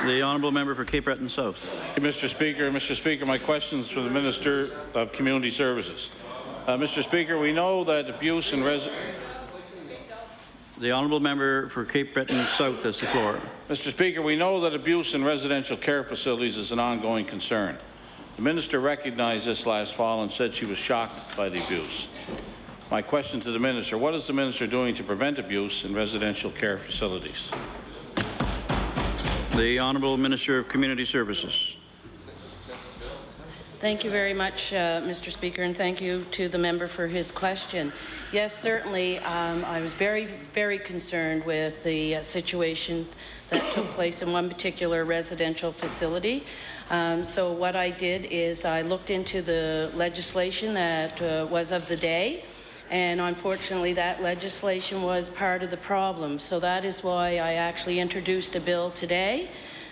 The honourable member for Cape Breton South. Thank you, Mr. Speaker. Mr. Speaker, my question is for the Minister of Community Services. Mr. Speaker, we know that abuse and The honourable member for Cape Breton South has the floor. Mr. Speaker, we know that abuse in residential care facilities is an ongoing concern. The minister recognized this last fall and said she was shocked by the abuse. My question to the minister: what is the minister doing to prevent abuse in residential care facilities? The Honourable Minister of Community Services. Thank you very much, Mr. Speaker, and thank you to the member for his question. Yes, certainly, I was very concerned with the situations that took place in one particular residential facility. So what I did is I looked into the legislation that was of the day, and unfortunately that legislation was part of the problem. So that is why I actually introduced a bill today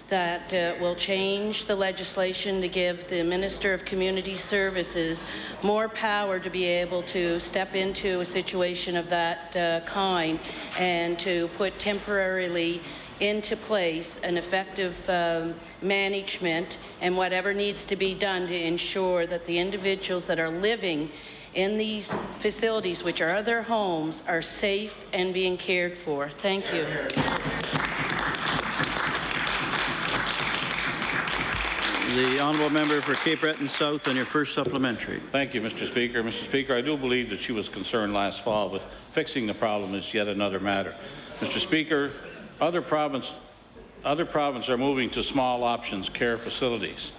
that will change the legislation to give the Minister of Community Services more power to be able to step into a situation of that kind and to put temporarily into place an effective management and whatever needs to be done to ensure that the individuals that are living in these facilities, which are their homes, are safe and being cared for. Thank you. The honourable member for Cape Breton South on your first supplementary. Thank you, Mr. Speaker. Mr. Speaker, I do believe that she was concerned last fall, but fixing the problem is yet another matter. Mr. Speaker, other provinces are moving to small options care facilities.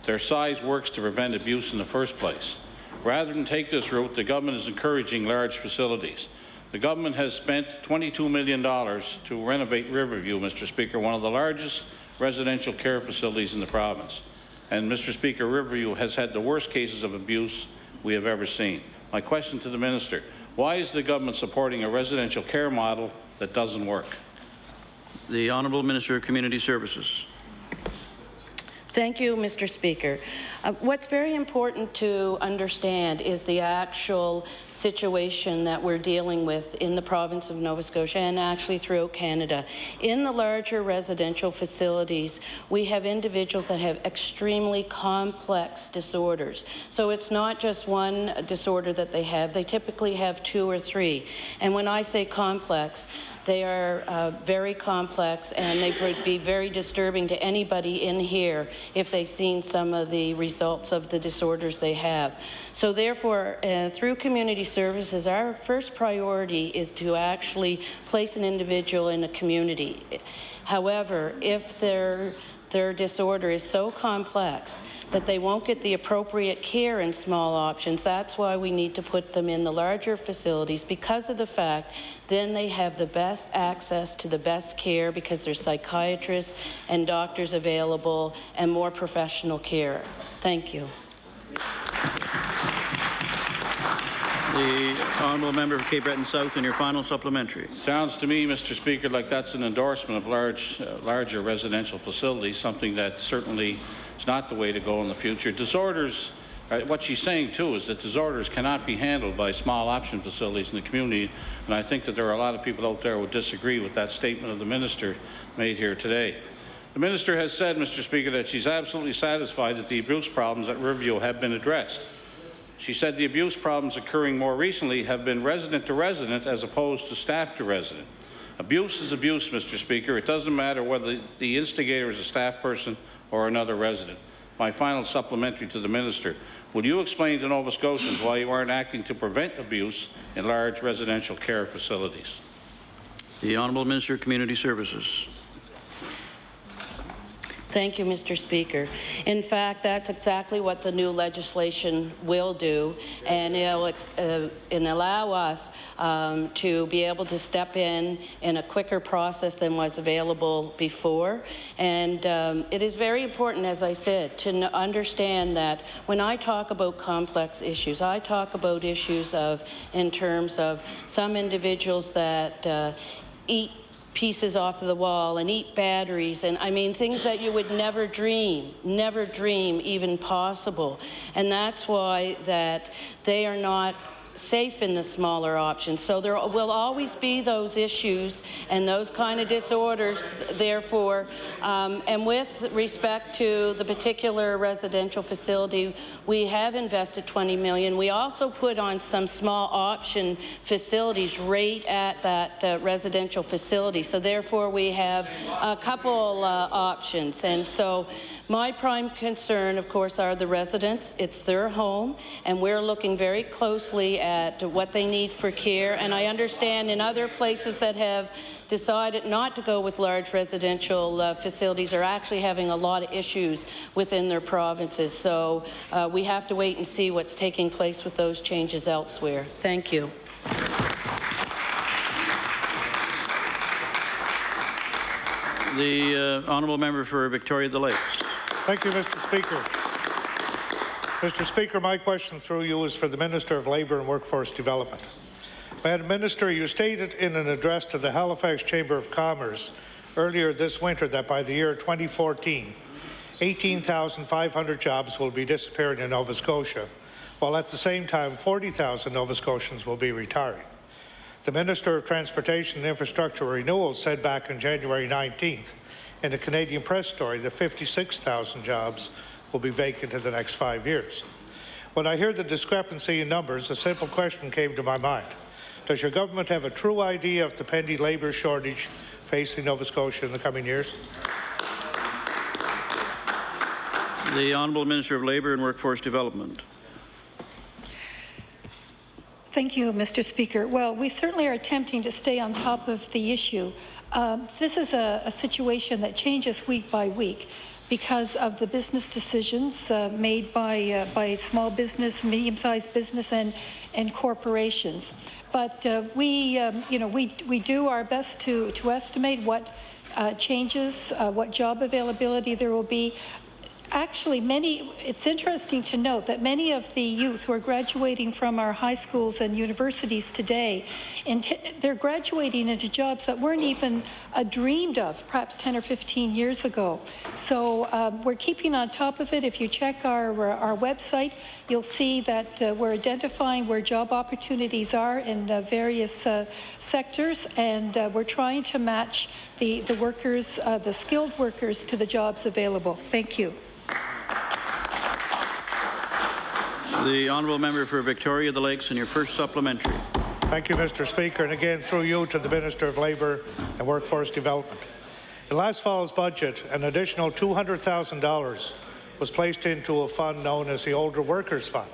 Their size works to prevent abuse in the first place. Rather than take this route, the government is encouraging large facilities. The government has spent $22 million to renovate Riverview, Mr. Speaker, one of the largest residential care facilities in the province. And, Mr. Speaker, Riverview has had the worst cases of abuse we have ever seen. My question to the minister: why is the government supporting a residential care model that doesn't work? The Honourable Minister of Community Services. Thank you, Mr. Speaker. What's very important to understand is the actual situation that we're dealing with in the province of Nova Scotia and actually throughout Canada. In the larger residential facilities, we have individuals that have extremely complex disorders. So it's not just one disorder that they typically have 2 or 3. And when I say complex, they are very complex, and they would be very disturbing to anybody in here if they've seen some of the results of the disorders they have. So therefore, through community services, our first priority is to actually place an individual in a community. However, if their disorder is so complex that they won't get the appropriate care in small options, that's why we need to put them in the larger facilities, because of the fact then they have the best access to the best care, because there's psychiatrists and doctors available and more professional care. Thank you. The honourable member for Cape Breton South and your final supplementary. Sounds to me, Mr. Speaker, like that's an endorsement of larger residential facilities, something that certainly is not the way to go in the future. Disorders, what she's saying too is that disorders cannot be handled by small option facilities in the community, and I think that there are a lot of people out there who disagree with that statement of the minister made here today. The minister has said, Mr. Speaker, that she's absolutely satisfied that the abuse problems at Riverview have been addressed. She said the abuse problems occurring more recently have been resident to resident as opposed to staff to resident. Abuse is abuse, Mr. Speaker. It doesn't matter whether the instigator is a staff person or another resident. My final supplementary to the minister: will you explain to Nova Scotians why you aren't acting to prevent abuse in large residential care facilities? The Honourable Minister of Community Services. Thank you, Mr. Speaker. In fact, that's exactly what the new legislation will do, and it'll allow us to be able to step in a quicker process than was available before. And it is very important, as I said, to understand that when I talk about complex issues, I talk about issues in terms of some individuals that eat pieces off of the wall and eat batteries, and I mean things that you would never dream even possible. And that's why that they are not safe in the smaller options. So there will always be those issues and those kind of disorders, therefore, and with respect to the particular residential facility, we have invested $20 million. We also put on some small option facilities right at that residential facility. So therefore, we have a couple options. And so my prime concern, of course, are the residents. It's their home, and we're looking very closely at what they need for care. And I understand in other places that have decided not to go with large residential facilities are actually having a lot of issues within their provinces. So we have to wait and see what's taking place with those changes elsewhere. Thank you. The honourable member for Victoria the Lakes. Thank you, Mr. Speaker. Mr. Speaker, my question through you is for the Minister of Labour and Workforce Development. Madam Minister, you stated in an address to the Halifax Chamber of Commerce earlier this winter that by the year 2014, 18,500 jobs will be disappearing in Nova Scotia, while at the same time 40,000 Nova Scotians will be retiring. The Minister of Transportation and Infrastructure Renewal said back on January 19th in a Canadian Press story that 56,000 jobs will be vacant in the next 5 years. When I hear the discrepancy in numbers, a simple question came to my mind. Does your government have a true idea of the pending labour shortage facing Nova Scotia in the coming years? The Honourable Minister of Labour and Workforce Development. Thank you, Mr. Speaker. Well, we certainly are attempting to stay on top of the issue. This is a situation that changes week by week because of the business decisions made by small business, medium-sized business, and corporations. But we do our best to estimate what changes, what job availability there will be. Actually, it's interesting to note that many of the youth who are graduating from our high schools and universities today, they're graduating into jobs that weren't even dreamed of perhaps 10 or 15 years ago. So we're keeping on top of it. If you check our website, you'll see that we're identifying where job opportunities are in various sectors, and we're trying to match the workers, the skilled workers, to the jobs available. Thank you. The honourable member for Victoria the Lakes and your first supplementary. Thank you, Mr. Speaker, and again through you to the Minister of Labour and Workforce Development. In last fall's budget, an additional $200,000 was placed into a fund known as the Older Workers Fund.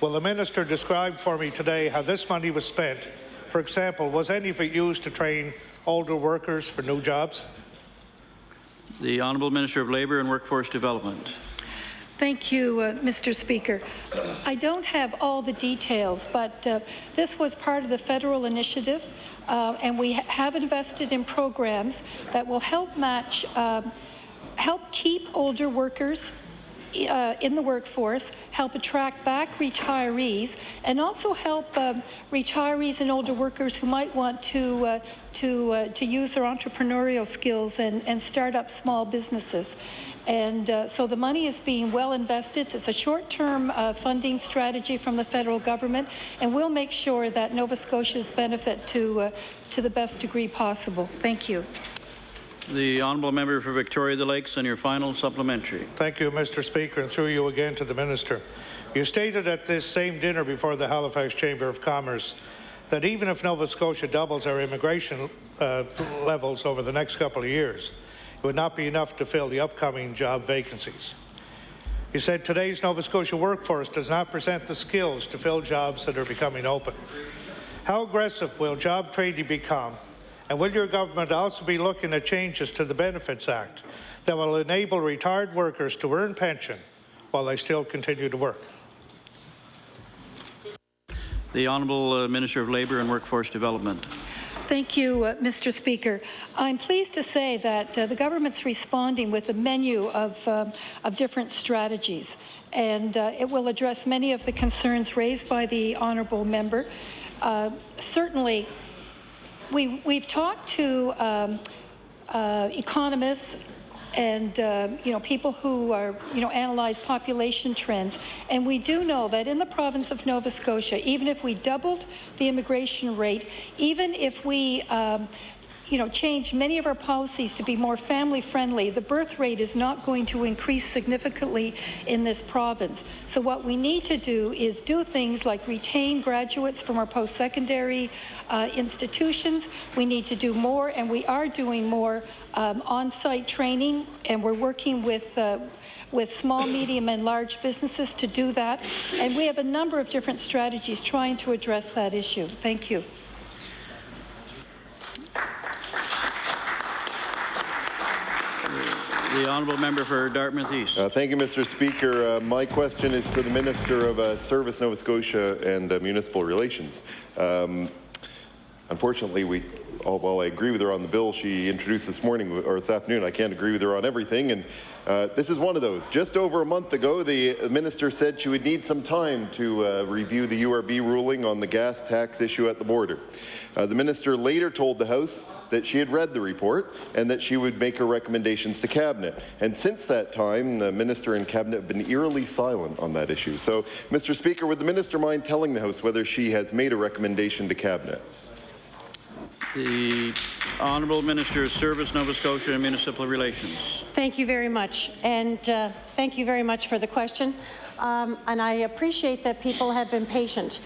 Will the Minister describe for me today how this money was spent? For example, was any of it used to train older workers for new jobs? The Honourable Minister of Labour and Workforce Development. Thank you, Mr. Speaker. I don't have all the details, but this was part of the federal initiative, and we have invested in programs that will help match, help keep older workers in the workforce, help attract back retirees, and also help retirees and older workers who might want to use their entrepreneurial skills and start up small businesses. And so the money is being well invested. It's a short-term funding strategy from the federal government, and we'll make sure that Nova Scotia's benefit to the best degree possible. Thank you. The honourable member for Victoria the Lakes and your final supplementary. Thank you, Mr. Speaker, and through you again to the Minister. You stated at this same dinner before the Halifax Chamber of Commerce that even if Nova Scotia doubles our immigration levels over the next couple of years, it would not be enough to fill the upcoming job vacancies. You said today's Nova Scotia workforce does not present the skills to fill jobs that are becoming open. How aggressive will job training become? And will your government also be looking at changes to the Benefits Act that will enable retired workers to earn pension while they still continue to work? The Honourable Minister of Labour and Workforce Development. Thank you, Mr. Speaker. I'm pleased to say that the government's responding with a menu of different strategies, and it will address many of the concerns raised by the honourable member. Certainly, we've talked to economists and people who are, analyze population trends. And we do know that in the province of Nova Scotia, even if we doubled the immigration rate, even if we change many of our policies to be more family-friendly, the birth rate is not going to increase significantly in this province. So what we need to do is do things like retain graduates from our post-secondary institutions. We need to do more, and we are doing more on-site training, and we're working with small, medium, and large businesses to do that. And we have a number of different strategies trying to address that issue. Thank you. The honourable member for Dartmouth East. Thank you, Mr. Speaker. My question is for the Minister of Service, Nova Scotia and Municipal Relations. Unfortunately, while I agree with her on the bill she introduced this morning or this afternoon, I can't agree with her on everything. And this is one of those. Just over a month ago, the minister said she would need some time to review the URB ruling on the gas tax issue at the border. The minister later told the House that she had read the report and that she would make her recommendations to Cabinet. And since that time, the minister and Cabinet have been eerily silent on that issue. So, Mr. Speaker, would the minister mind telling the House whether she has made a recommendation to Cabinet? The Honourable Minister of Service, Nova Scotia and Municipal Relations. Thank you very much, and thank you very much for the question. And I appreciate that people have been patient.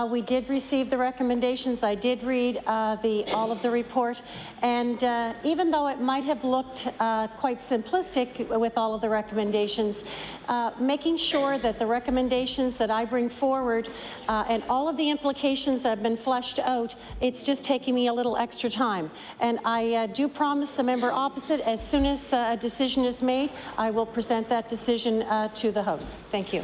We did receive the recommendations. I did read all of the report, and even though it might have looked quite simplistic with all of the recommendations, making sure that the recommendations that I bring forward and all of the implications have been fleshed out, it's just taking me a little extra time. And I do promise the member opposite, as soon as a decision is made, I will present that decision to the House. Thank you.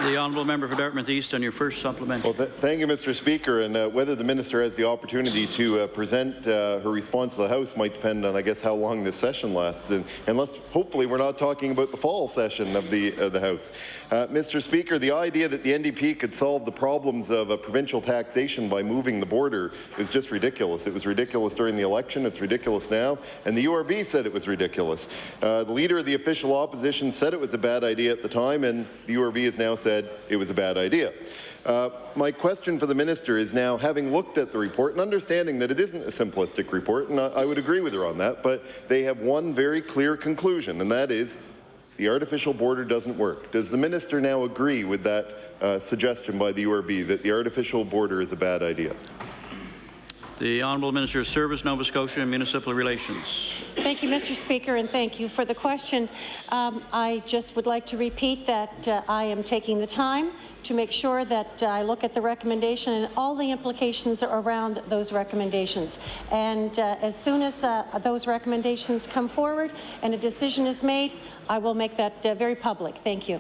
The honourable member for Dartmouth East on your first supplementary. Well, thank you, Mr. Speaker. And whether the minister has the opportunity to present her response to the House might depend on, I guess, how long this session lasts. And unless, hopefully, we're not talking about the fall session of the House. Mr. Speaker, the idea that the NDP could solve the problems of provincial taxation by moving the border is just ridiculous. It was ridiculous during the election. It's ridiculous now. And the URB said it was ridiculous. The leader of the official opposition said it was a bad idea at the time, and the URB has now said it was a bad idea. My question for the minister is now, having looked at the report and understanding that it isn't a simplistic report, and I would agree with her on that, but they have one very clear conclusion, and that is the artificial border doesn't work. Does the minister now agree with that suggestion by the URB that the artificial border is a bad idea? The Honourable Minister of Service, Nova Scotia and Municipal Relations. Thank you, Mr. Speaker, and thank you for the question. I just would like to repeat that I am taking the time to make sure that I look at the recommendation and all the implications around those recommendations. And as soon as those recommendations come forward and a decision is made, I will make that very public. Thank you.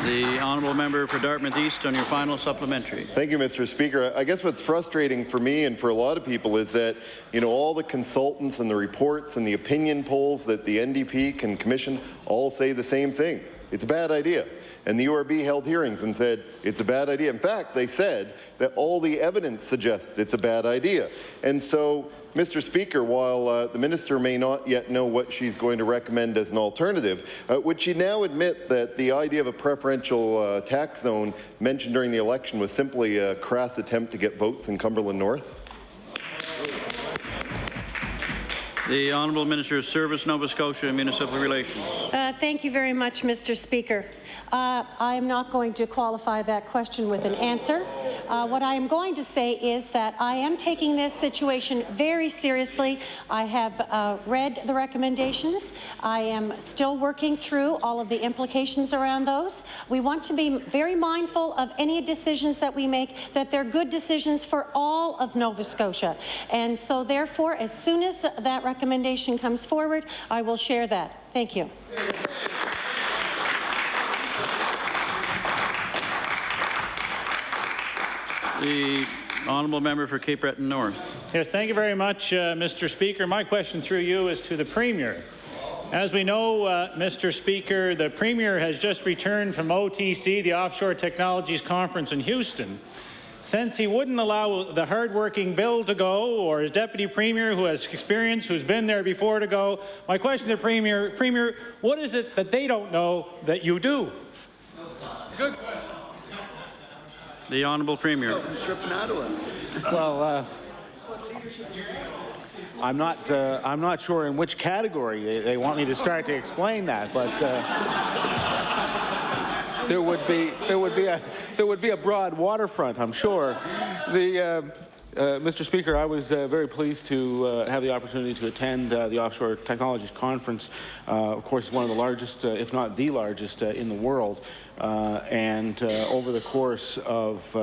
The honourable member for Dartmouth East on your final supplementary. Thank you, Mr. Speaker. I guess what's frustrating for me and for a lot of people is that, all the consultants and the reports and the opinion polls that the NDP can commission all say the same thing. It's a bad idea. And the URB held hearings and said it's a bad idea. In fact, they said that all the evidence suggests it's a bad idea. And so, Mr. Speaker, while the minister may not yet know what she's going to recommend as an alternative, would she now admit that the idea of a preferential tax zone mentioned during the election was simply a crass attempt to get votes in Cumberland North? The Honourable Minister of Service, Nova Scotia and Municipal Relations. Thank you very much, Mr. Speaker. I am not going to qualify that question with an answer. What I am going to say is that I am taking this situation very seriously. I have read the recommendations. I am still working through all of the implications around those. We want to be very mindful of any decisions that we make, that they're good decisions for all of Nova Scotia. And so therefore, as soon as that recommendation comes forward, I will share that. Thank you. The honourable member for Cape Breton North. Yes, thank you very much, Mr. Speaker. My question through you is to the Premier. As we know, Mr. Speaker, the Premier has just returned from OTC, the Offshore Technologies Conference in Houston. since he wouldn't allow the hard-working Bill to go, or his deputy premier who has experience, who's been there before, to go, my question to the Premier, what is it that they don't know that you do? Good question. The Honourable Premier. Well, I'm not sure in which category they want me to start to explain that, but there would be a broad waterfront, I'm sure. Mr. Speaker, I was very pleased to have the opportunity to attend the Offshore Technologies Conference. Of course, it's one of the largest, if not the largest, in the world. And over the course of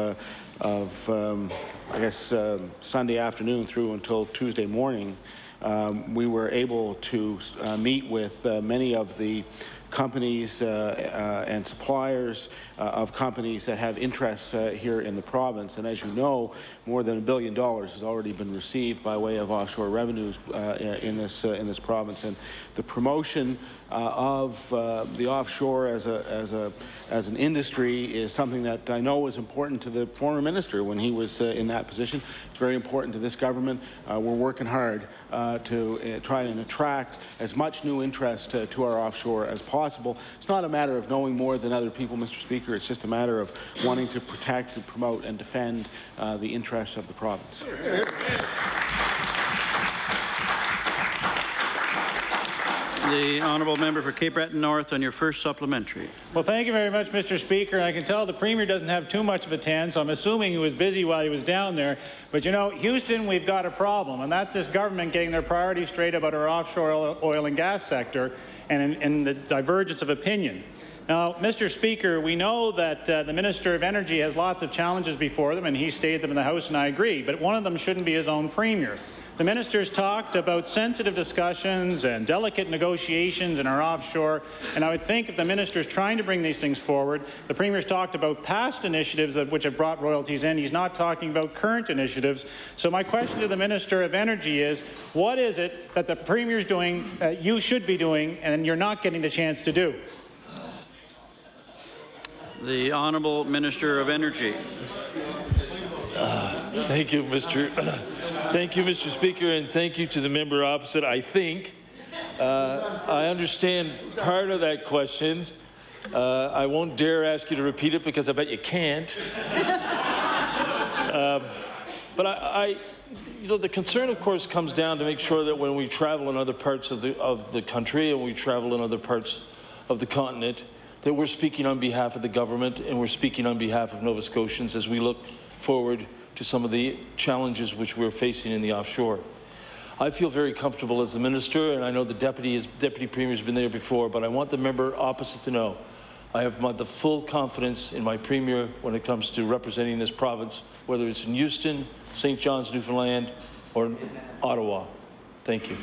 I guess, Sunday afternoon through until Tuesday morning, we were able to meet with many of the companies and suppliers of companies that have interests here in the province. And as you know, more than $1 billion has already been received by way of offshore revenues in this province. And the promotion of the offshore as an industry is something that I know was important to the former minister when he was in that position. It's very important to this government. We're working hard to try and attract as much new interest to our offshore as possible. It's not a matter of knowing more than other people, Mr. Speaker. It's just a matter of wanting to protect and promote and defend the interests of the province. The Honourable Member for Cape Breton North on your first supplementary. Well, thank you very much, Mr. Speaker. I can tell the Premier doesn't have too much of a tan, so I'm assuming he was busy while he was down there. But you know, Houston, we've got a problem, and that's this government getting their priorities straight about our offshore oil and gas sector and the divergence of opinion. Now, Mr. Speaker, we know that the Minister of Energy has lots of challenges before them, and he stated them in the House, and I agree, but one of them shouldn't be his own Premier. The minister's talked about sensitive discussions and delicate negotiations in our offshore, and I would think if the minister's trying to bring these things forward, the Premier's talked about past initiatives which have brought royalties in. He's not talking about current initiatives. So my question to the Minister of Energy is, what is it that the Premier's doing, you should be doing, and you're not getting the chance to do? The Honourable Minister of Energy. Thank you, Mr. Speaker, and thank you to the member opposite. I think I understand part of that question. I won't dare ask you to repeat it because I bet you can't. But you know, the concern, of course, comes down to make sure that when we travel in other parts of the country and we travel in other parts of the continent, that we're speaking on behalf of the government and we're speaking on behalf of Nova Scotians as we look forward to some of the challenges which we're facing in the offshore. I feel very comfortable as the minister, and I know the deputy premier has been there before, but I want the member opposite to know I have the full confidence in my premier when it comes to representing this province, whether it's in Houston, St. John's, Newfoundland, or Ottawa. Thank you.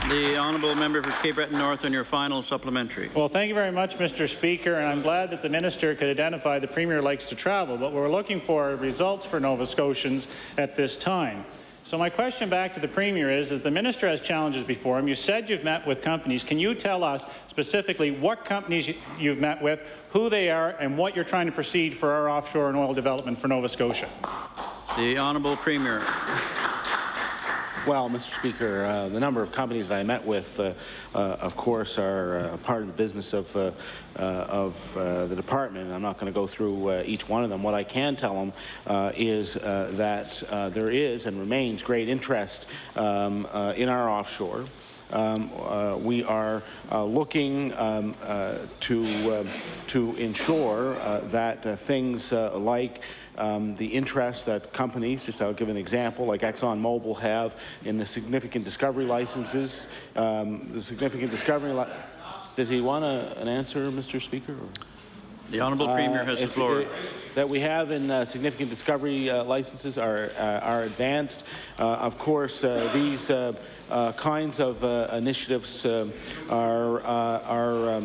The Honourable Member for Cape Breton North on your final supplementary. Well, thank you very much, Mr. Speaker, and I'm glad that the minister could identify the Premier likes to travel, but we're looking for results for Nova Scotians at this time. So my question back to the Premier is the minister has challenges before him. You said you've met with companies. Can you tell us specifically what companies you've met with, who they are, and what you're trying to proceed for our offshore and oil development for Nova Scotia? The Honourable Premier. Well, Mr. Speaker, the number of companies that I met with, of course, are part of the business of the department. I'm not going to go through each one of them. What I can tell them is that there is and remains great interest in our offshore. We are looking to ensure that things like the interest that companies, just I'll give an example, like ExxonMobil have in the significant discovery licenses. Does he want an answer, Mr. Speaker? Or? The Honourable Premier has the floor. That we have in significant discovery licenses are advanced. Of course, these kinds of initiatives are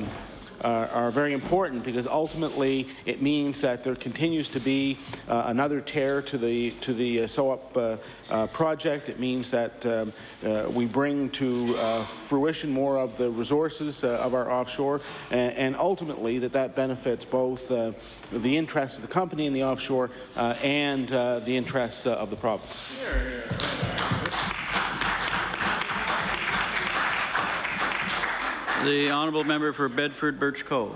are very important, because ultimately it means that there continues to be another tear to the SOAP project. It means that we bring to fruition more of the resources of our offshore, and ultimately that benefits both the interests of the company in the offshore and the interests of the province. The honourable member for Bedford Birch Cove.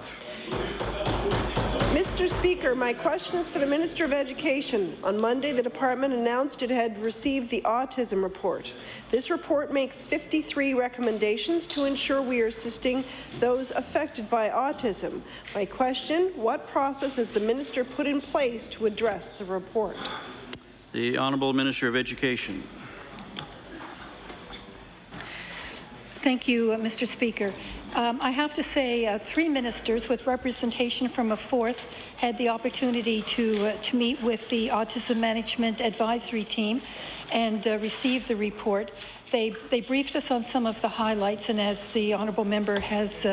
Mr. Speaker, my question is for the Minister of Education. On Monday, the department announced it had received the autism report. This report makes 53 recommendations to ensure we are assisting those affected by autism. My question, what process has the minister put in place to address the report? The Honourable Minister of Education. Thank you, Mr. Speaker. I have to say 3 ministers with representation from a 4th had the opportunity to meet with the Autism Management Advisory Team and receive the report. They briefed us on some of the highlights, and as the honourable member has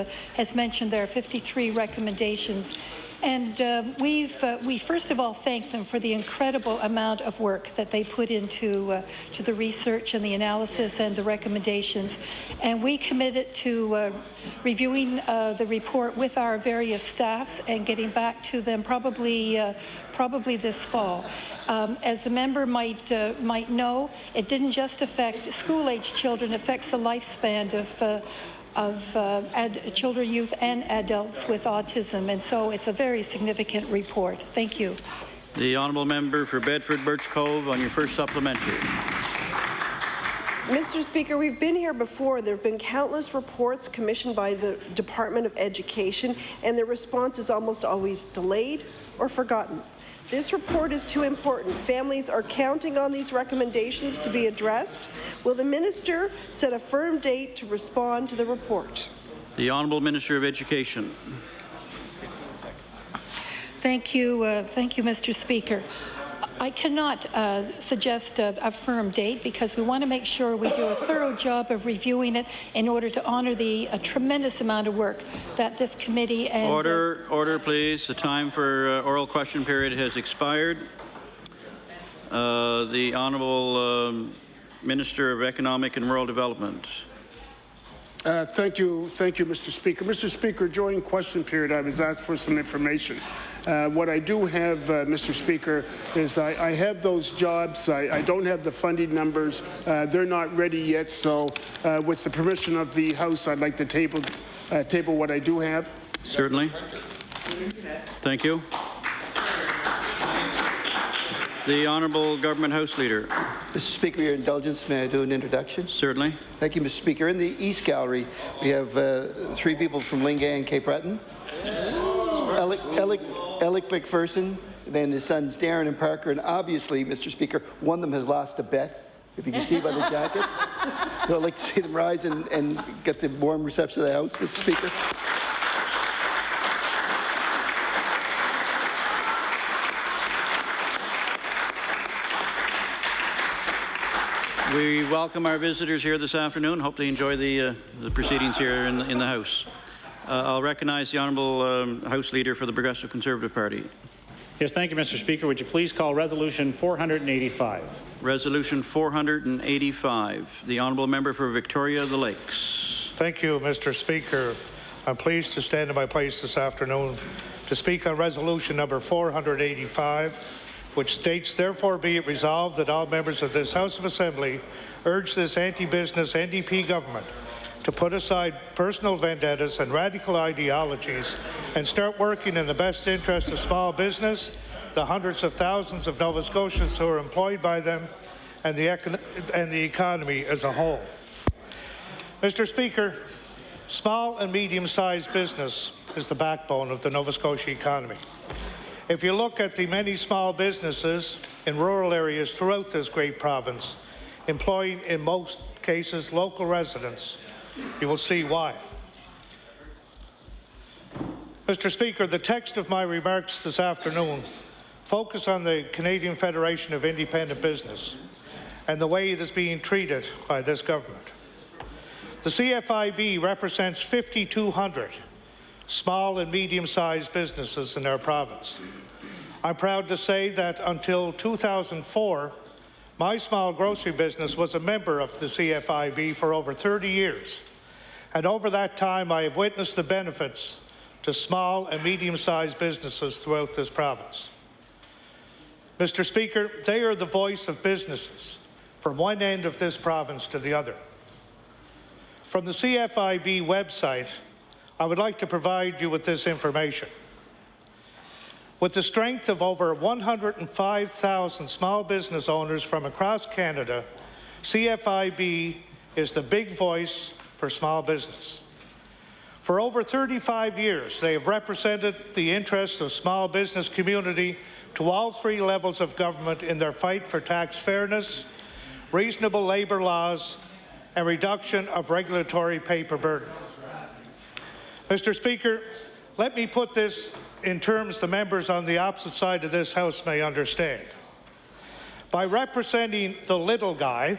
mentioned, there are 53 recommendations. And we first of all thank them for the incredible amount of work that they put into to the research and the analysis and the recommendations. And we committed to reviewing the report with our various staffs and getting back to them probably this fall. As the member might know, it didn't just affect school-age children; it affects the lifespan of children, youth, and adults with autism, and so it's a very significant report. Thank you. The honourable member for Bedford Birch Cove on your first supplementary. Mr. Speaker, we've been here before. There have been countless reports commissioned by the Department of Education, and the response is almost always delayed or forgotten. This report is too important. Families are counting on these recommendations to be addressed. Will the minister set a firm date to respond to the report? The Honourable Minister of Education. Thank you, Mr. Speaker. I cannot suggest a firm date because we want to make sure we do a thorough job of reviewing it in order to honour the tremendous amount of work that this committee and... Order, please. The time for oral question period has expired. The Honourable Minister of Economic and Rural Development. Thank you, Mr. Speaker. Mr. Speaker, during question period, I was asked for some information. What I do have, Mr. Speaker, is I have those jobs. I don't have the funding numbers. They're not ready yet. So, with the permission of the House, I'd like to table what I do have. Certainly. Thank you. The Honourable Government House Leader. Mr. Speaker, with your indulgence, may I do an introduction? Certainly. Thank you, Mr. Speaker. In the East Gallery, we have 3 people from Lingay and Cape Breton. Alec McPherson, then his sons Darren and Parker, and obviously, Mr. Speaker, one of them has lost a bet, if you can see by the jacket. So I'd like to see them rise and get the warm reception of the House, Mr. Speaker. We welcome our visitors here this afternoon. Hope they enjoy the proceedings here in the House. I'll recognize the Honourable House Leader for the Progressive Conservative Party. Yes, thank you, Mr. Speaker. Would you please call Resolution 485? Resolution 485. The Honourable Member for Victoria the Lakes. Thank you, Mr. Speaker. I'm pleased to stand in my place this afternoon to speak on resolution number 485, which states, therefore be it resolved that all members of this House of Assembly urge this anti-business NDP government to put aside personal vendettas and radical ideologies and start working in the best interest of small business, the hundreds of thousands of Nova Scotians who are employed by them, and the economy as a whole. Mr. Speaker, small and medium-sized business is the backbone of the Nova Scotia economy. If you look at the many small businesses in rural areas throughout this great province, employing in most cases local residents, you will see why. Mr. Speaker, the text of my remarks this afternoon focus on the Canadian Federation of Independent Business and the way it is being treated by this government. The CFIB represents 5,200 small and medium-sized businesses in our province. I'm proud to say that until 2004, my small grocery business was a member of the CFIB for over 30 years. And over that time, I have witnessed the benefits to small and medium-sized businesses throughout this province. Mr. Speaker, they are the voice of businesses from one end of this province to the other. From the CFIB website, I would like to provide you with this information. With the strength of over 105,000 small business owners from across Canada, CFIB is the big voice for small business. For over 35 years, they have represented the interests of small business community to all three levels of government in their fight for tax fairness, reasonable labour laws, and reduction of regulatory paper burden. Mr. Speaker, let me put this in terms the members on the opposite side of this House may understand. By representing the little guy,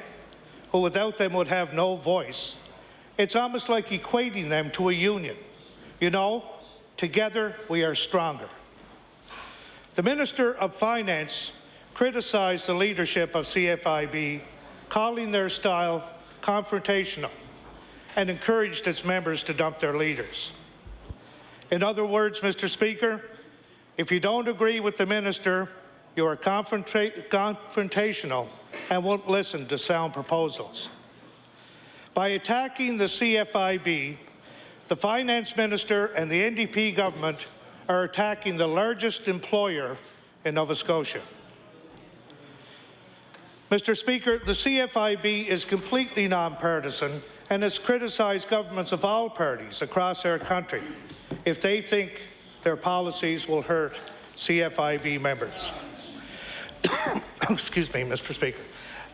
who without them would have no voice, it's almost like equating them to a union. You know, together we are stronger. The Minister of Finance criticized the leadership of CFIB, calling their style confrontational, and encouraged its members to dump their leaders. In other words, Mr. Speaker, if you don't agree with the minister, you are confrontational and won't listen to sound proposals. By attacking the CFIB, the Finance Minister and the NDP government are attacking the largest employer in Nova Scotia. Mr. Speaker, the CFIB is completely nonpartisan and has criticized governments of all parties across our country if they think their policies will hurt CFIB members. Excuse me, Mr. Speaker.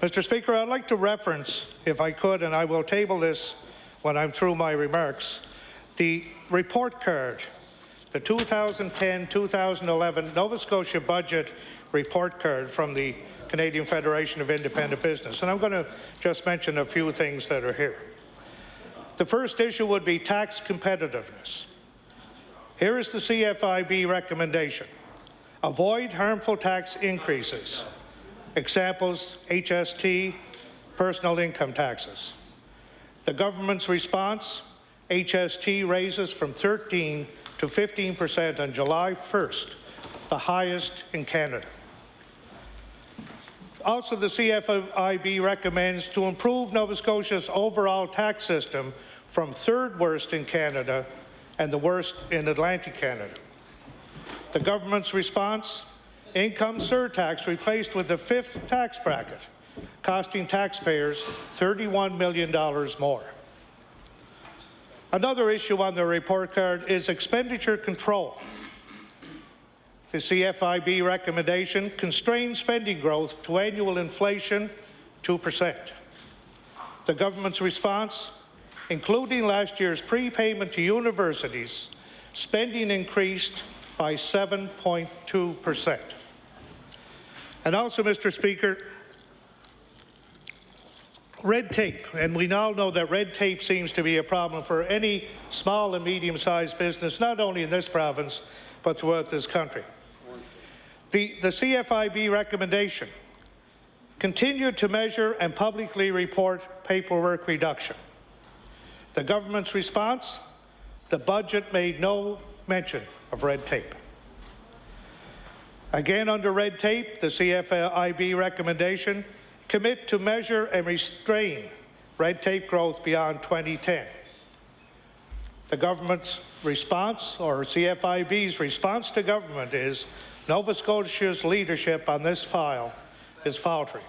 Mr. Speaker, I'd like to reference, if I could, and I will table this when I'm through my remarks, the report card, the 2010-2011 Nova Scotia budget report card from the Canadian Federation of Independent Business. And I'm going to just mention a few things that are here. The first issue would be tax competitiveness. Here is the CFIB recommendation. Avoid harmful tax increases. Examples, HST, personal income taxes. The government's response, HST raises from 13 to 15% on July 1st, the highest in Canada. Also, the CFIB recommends to improve Nova Scotia's overall tax system from third worst in Canada and the worst in Atlantic Canada. The government's response, income surtax replaced with the fifth tax bracket, costing taxpayers $31 million more. Another issue on the report card is expenditure control. The CFIB recommendation constrains spending growth to annual inflation 2%. The government's response, including last year's prepayment to universities, spending increased by 7.2%. And also, Mr. Speaker, red tape, and we all know that red tape seems to be a problem for any small and medium-sized business, not only in this province, but throughout this country. The CFIB recommendation, continue to measure and publicly report paperwork reduction. The government's response, the budget made no mention of red tape. Again, under red tape, the CFIB recommendation, commit to measure and restrain red tape growth beyond 2010. The government's response, or CFIB's response to government, is Nova Scotia's leadership on this file is faltering.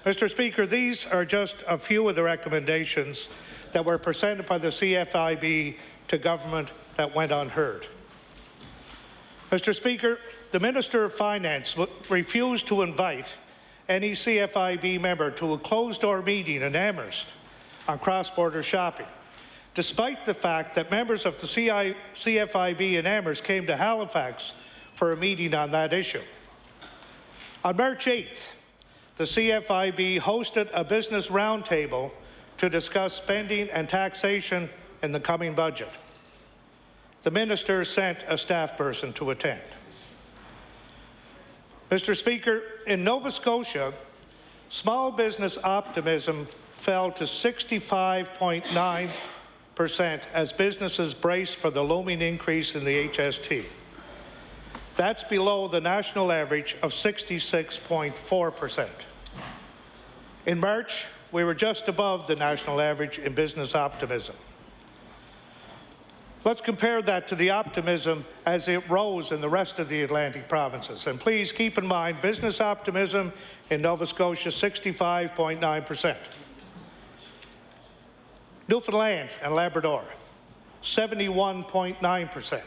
Mr. Speaker, these are just a few of the recommendations that were presented by the CFIB to government that went unheard. Mr. Speaker, the Minister of Finance refused to invite any CFIB member to a closed-door meeting in Amherst on cross-border shopping, despite the fact that members of the CFIB in Amherst came to Halifax for a meeting on that issue. On March 8th, the CFIB hosted a business roundtable to discuss spending and taxation in the coming budget. the minister sent a staff person to attend. Mr. Speaker, in Nova Scotia, small business optimism fell to 65.9% as businesses braced for the looming increase in the HST. That's below the national average of 66.4%. In March, we were just above the national average in business optimism. Let's compare that to the optimism as it rose in the rest of the Atlantic provinces. And please keep in mind, business optimism in Nova Scotia, 65.9%. Newfoundland and Labrador, 71.9%.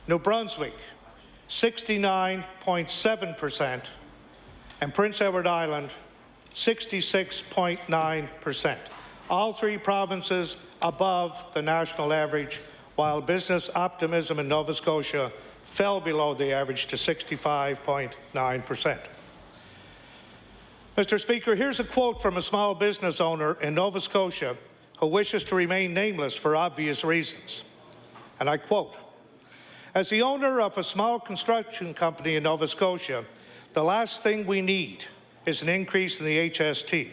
New Brunswick, 69.7%. And Prince Edward Island, 66.9%. All three provinces above the national average, while business optimism in Nova Scotia fell below the average to 65.9%. Mr. Speaker, here's a quote from a small business owner in Nova Scotia who wishes to remain nameless for obvious reasons. And I quote, "As the owner of a small construction company in Nova Scotia, the last thing we need is an increase in the HST.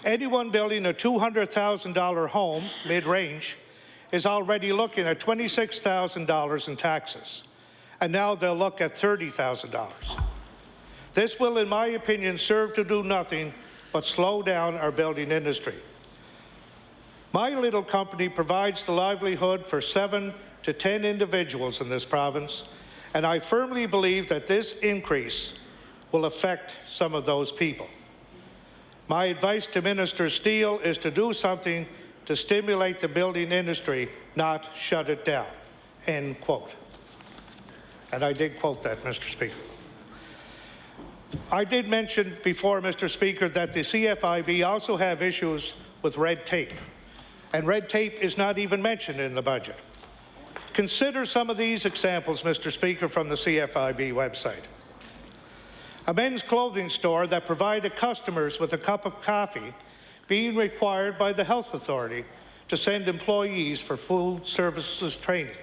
Anyone building a $200,000 home, mid-range, is already looking at $26,000 in taxes, and now they'll look at $30,000. This will, in my opinion, serve to do nothing but slow down our building industry. My little company provides the livelihood for 7 to 10 individuals in this province, and I firmly believe that this increase will affect some of those people. My advice to Minister Steele is to do something to stimulate the building industry, not shut it down." End quote. And I did quote that, Mr. Speaker. I did mention before, Mr. Speaker, that the CFIB also have issues with red tape. And red tape is not even mentioned in the budget. Consider some of these examples, Mr. Speaker, from the CFIB website. A men's clothing store that provided customers with a cup of coffee being required by the health authority to send employees for food services training.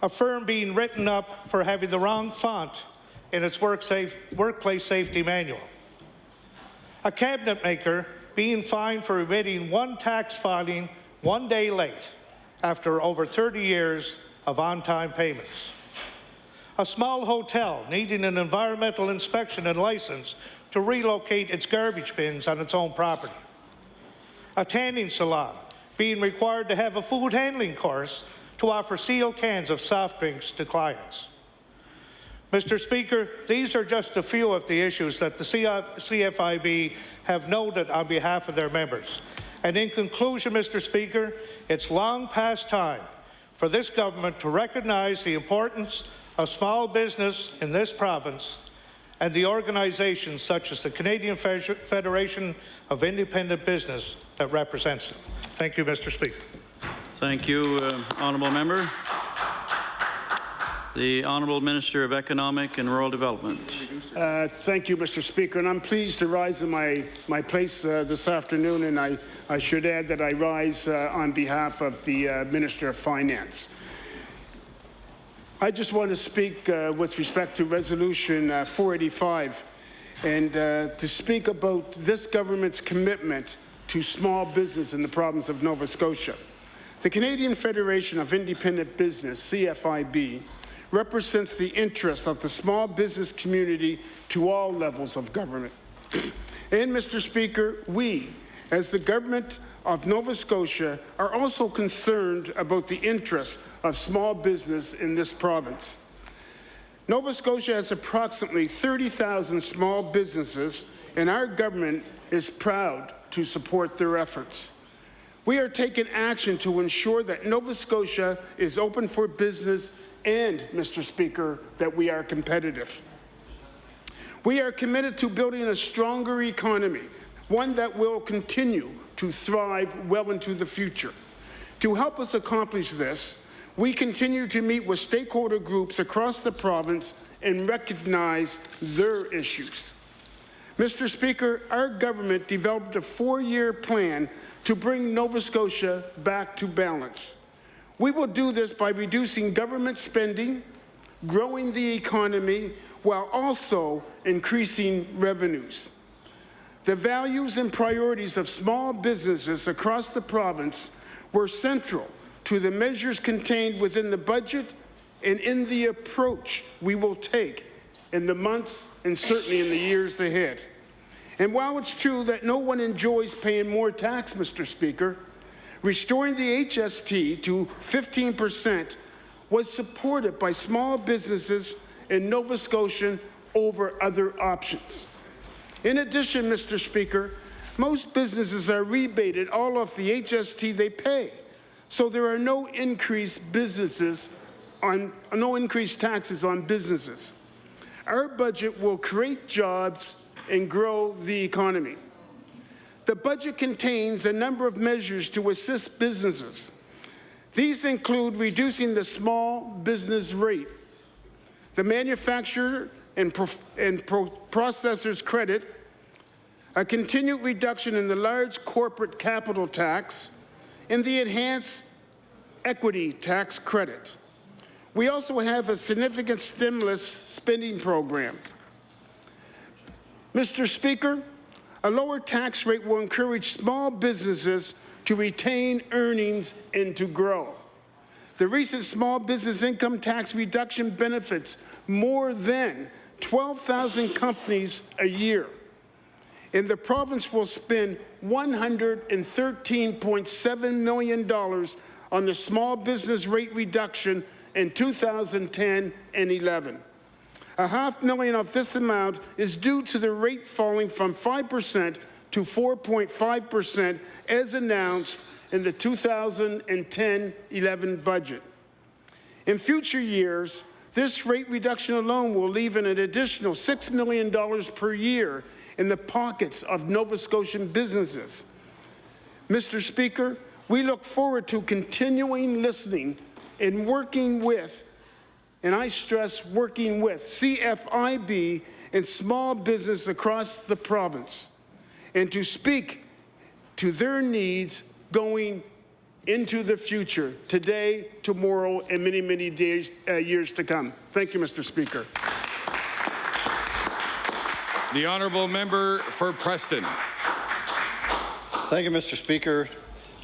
A firm being written up for having the wrong font in its workplace safety manual. A cabinet maker being fined for omitting one tax filing 1 day late after over 30 years of on-time payments. A small hotel needing an environmental inspection and license to relocate its garbage bins on its own property. A tanning salon being required to have a food handling course to offer sealed cans of soft drinks to clients. Mr. Speaker, these are just a few of the issues that the CFIB have noted on behalf of their members. And in conclusion, Mr. Speaker, it's long past time for this government to recognize the importance of small business in this province and the organizations such as the Canadian Federation of Independent Business that represents them. Thank you, Mr. Speaker. Thank you, Honourable Member. The Honourable Minister of Economic and Rural Development. Thank you, Mr. Speaker, and I'm pleased to rise in my place this afternoon, and I should add that I rise on behalf of the Minister of Finance. I just want to speak with respect to Resolution 485 and to speak about this government's commitment to small business in the province of Nova Scotia. The Canadian Federation of Independent Business, CFIB, represents the interests of the small business community to all levels of government. And, Mr. Speaker, we, as the government of Nova Scotia, are also concerned about the interests of small business in this province. Nova Scotia has approximately 30,000 small businesses, and our government is proud to support their efforts. We are taking action to ensure that Nova Scotia is open for business and, Mr. Speaker, that we are competitive. We are committed to building a stronger economy, one that will continue to thrive well into the future. To help us accomplish this, we continue to meet with stakeholder groups across the province and recognize their issues. Mr. Speaker, our government developed a 4-year plan to bring Nova Scotia back to balance. We will do this by reducing government spending, growing the economy, while also increasing revenues. The values and priorities of small businesses across the province were central to the measures contained within the budget and in the approach we will take in the months and certainly in the years ahead. And while it's true that no one enjoys paying more tax, Mr. Speaker, restoring the HST to 15% was supported by small businesses in Nova Scotia over other options. In addition, Mr. Speaker, most businesses are rebated all of the HST they pay, so there are no increased taxes on businesses. Our budget will create jobs and grow the economy. The budget contains a number of measures to assist businesses. These include reducing the small business rate, the manufacturer and processor's credit, a continued reduction in the large corporate capital tax, and the enhanced equity tax credit. We also have a significant stimulus spending program. Mr. Speaker, a lower tax rate will encourage small businesses to retain earnings and to grow. The recent small business income tax reduction benefits more than 12,000 companies a year. And the province will spend $113.7 million on the small business rate reduction in 2010 and 11. $500,000 of this amount is due to the rate falling from 5% to 4.5% as announced in the 2010-11 budget. In future years, this rate reduction alone will leave an additional $6 million per year in the pockets of Nova Scotian businesses. Mr. Speaker, we look forward to continuing listening and working with, and I stress working with, CFIB and small business across the province, and to speak to their needs going into the future, today, tomorrow, and many, many years to come. Thank you, Mr. Speaker. The honourable member for Preston. Thank you, Mr. Speaker.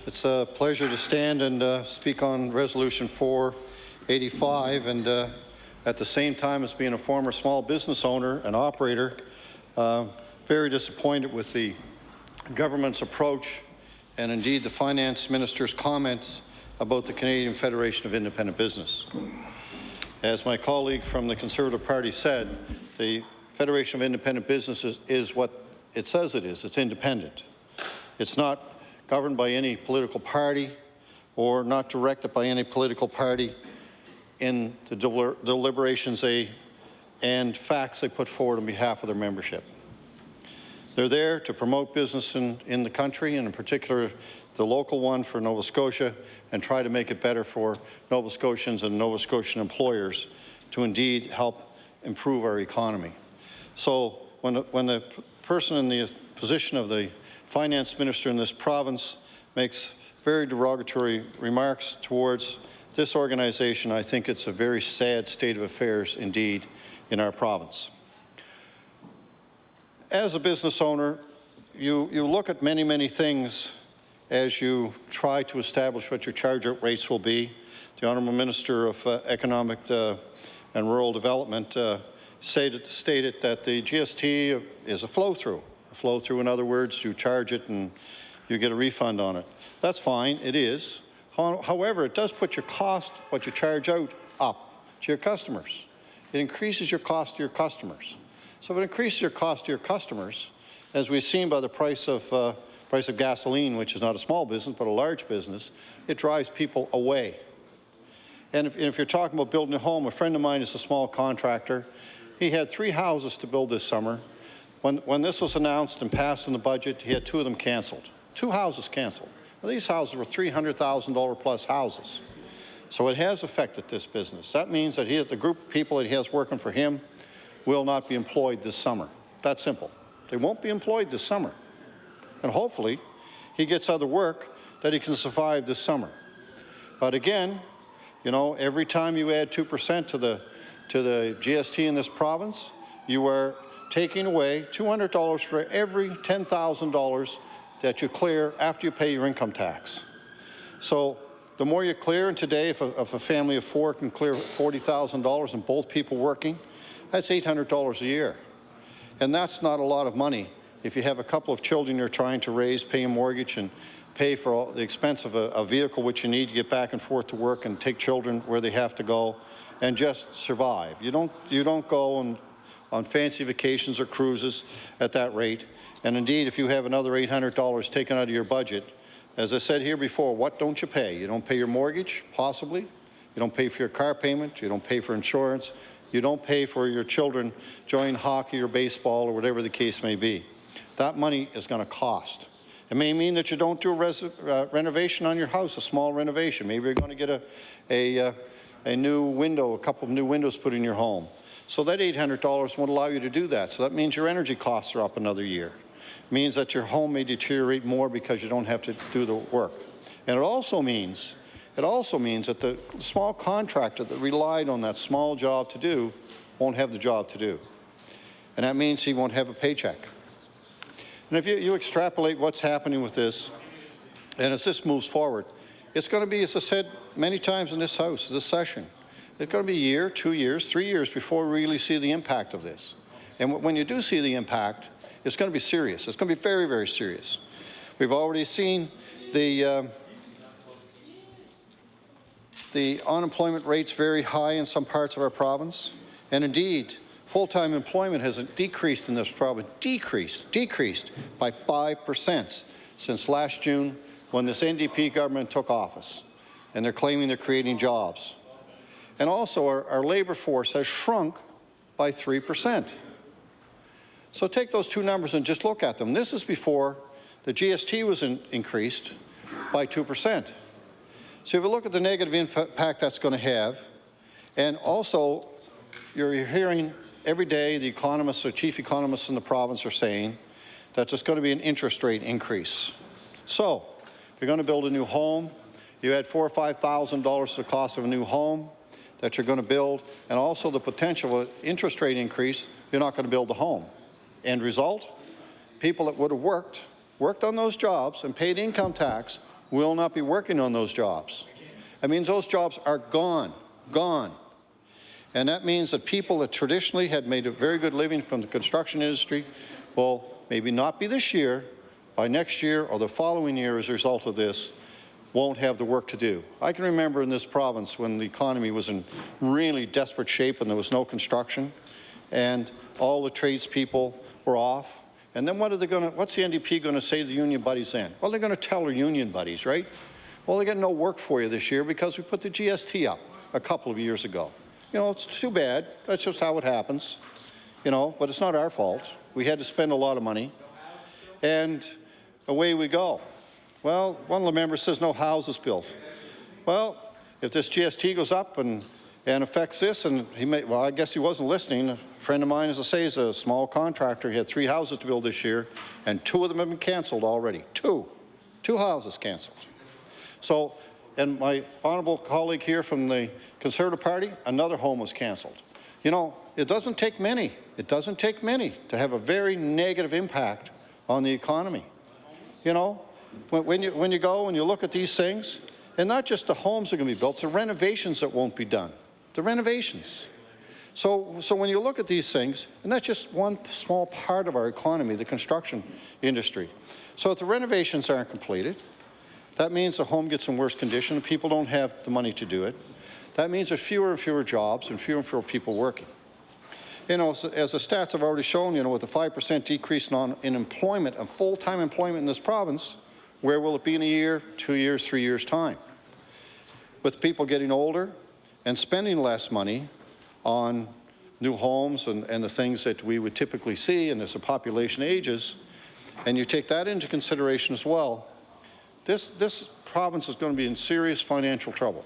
It's a pleasure to stand and speak on Resolution 485, and at the same time as being a former small business owner and operator, very disappointed with the government's approach and indeed the finance minister's comments about the Canadian Federation of Independent Business. As my colleague from the Conservative Party said, the Federation of Independent Businesses is what it says it is. It's independent. It's not governed by any political party or not directed by any political party in the deliberations and facts they put forward on behalf of their membership. They're there to promote business in the country, and in particular the local one for Nova Scotia, and try to make it better for Nova Scotians and Nova Scotian employers to indeed help improve our economy. So when the person in the position of the finance minister in this province makes very derogatory remarks towards this organization, I think it's a very sad state of affairs indeed in our province. As a business owner, you look at many, many things as you try to establish what your charge-out rates will be. The Honourable Minister of Economic and Rural Development stated that the GST is a flow-through. A flow-through, in other words, you charge it and you get a refund on it. That's fine, it is. However, it does put your cost, what you charge out, up to your customers. It increases your cost to your customers. So if it increases your cost to your customers, as we've seen by the price of gasoline, which is not a small business but a large business, it drives people away. And if you're talking about building a home, a friend of mine is a small contractor. He had 3 houses to build this summer. When this was announced and passed in the budget, he had 2 of them canceled. 2 houses canceled. Well, these houses were $300,000 plus houses. So it has affected this business. That means that the group of people that he has working for him will not be employed this summer. That's simple. They won't be employed this summer. And hopefully he gets other work that he can survive this summer. But again, you know, every time you add 2% to the GST in this province, you are taking away $200 for every $10,000 that you clear after you pay your income tax. So the more you clear, and today if a family of 4 can clear $40,000 and both people working, that's $800 a year. And that's not a lot of money if you have a couple of children you're trying to raise, pay a mortgage, and pay for all the expense of a vehicle which you need to get back and forth to work and take children where they have to go and just survive. You don't go on fancy vacations or cruises at that rate. And indeed, if you have another $800 taken out of your budget, as I said here before, what don't you pay? You don't pay your mortgage, possibly. You don't pay for your car payment. You don't pay for insurance. You don't pay for your children joining hockey or baseball or whatever the case may be. That money is going to cost. It may mean that you don't do a renovation on your house, a small renovation. Maybe you're going to get a new window, a couple of new windows put in your home. So that $800 won't allow you to do that. So that means your energy costs are up another year. It means that your home may deteriorate more because you don't have to do the work. And it also means that the small contractor that relied on that small job to do won't have the job to do. And that means he won't have a paycheck. And if you extrapolate what's happening with this, and as this moves forward, it's going to be, as I said many times in this House, this session, it's going to be a year, 2 years, 3 years before we really see the impact of this. And when you do see the impact, it's going to be serious. It's going to be very, very serious. We've already seen the unemployment rates very high in some parts of our province. And indeed, full-time employment has decreased in this province, decreased by 5% since last June when this NDP government took office. And they're claiming they're creating jobs. And also our labor force has shrunk by 3%. So take those two numbers and just look at them. This is before the GST was increased by 2%. So if you look at the negative impact that's going to have, and also you're hearing every day the economists or chief economists in the province are saying that there's going to be an interest rate increase. So if you're going to build a new home, you add $4,000 or $5,000 to the cost of a new home that you're going to build, and also the potential of interest rate increase, you're not going to build the home. End result, people that would have worked on those jobs and paid income tax will not be working on those jobs. That means those jobs are gone. And that means that people that traditionally had made a very good living from the construction industry will maybe not be this year, by next year or the following year as a result of this, won't have the work to do. I can remember in this province when the economy was in really desperate shape and there was no construction and all the tradespeople were off. And then what's the NDP going to say to the union buddies then? Well, they're going to tell their union buddies, right? Well, they got no work for you this year because we put the GST up a couple of years ago. You know, it's too bad. That's just how it happens. You know, but it's not our fault. We had to spend a lot of money. And away we go. Well, one of the members says no houses built. Well, if this GST goes up and affects this, and well, I guess he wasn't listening. A friend of mine, as I say, is a small contractor. He had 3 houses to build this year, and 2 of them have been canceled already. 2 houses canceled. So, and my honourable colleague here from the Conservative Party, another home was canceled. You know, it doesn't take many. It doesn't take many to have a very negative impact on the economy. You know, when you go and you look at these things, and not just the homes that are going to be built, it's the renovations that won't be done. The renovations. So when you look at these things, and that's just one small part of our economy, the construction industry. So if the renovations aren't completed, that means the home gets in worse condition and people don't have the money to do it. That means there's fewer and fewer jobs and fewer people working. You know, as the stats have already shown, you know, with the 5% decrease in employment, of full-time employment in this province, where will it be in a year, 2 years, 3 years' time? With people getting older and spending less money on new homes and the things that we would typically see, and as the population ages, and you take that into consideration as well, this province is going to be in serious financial trouble.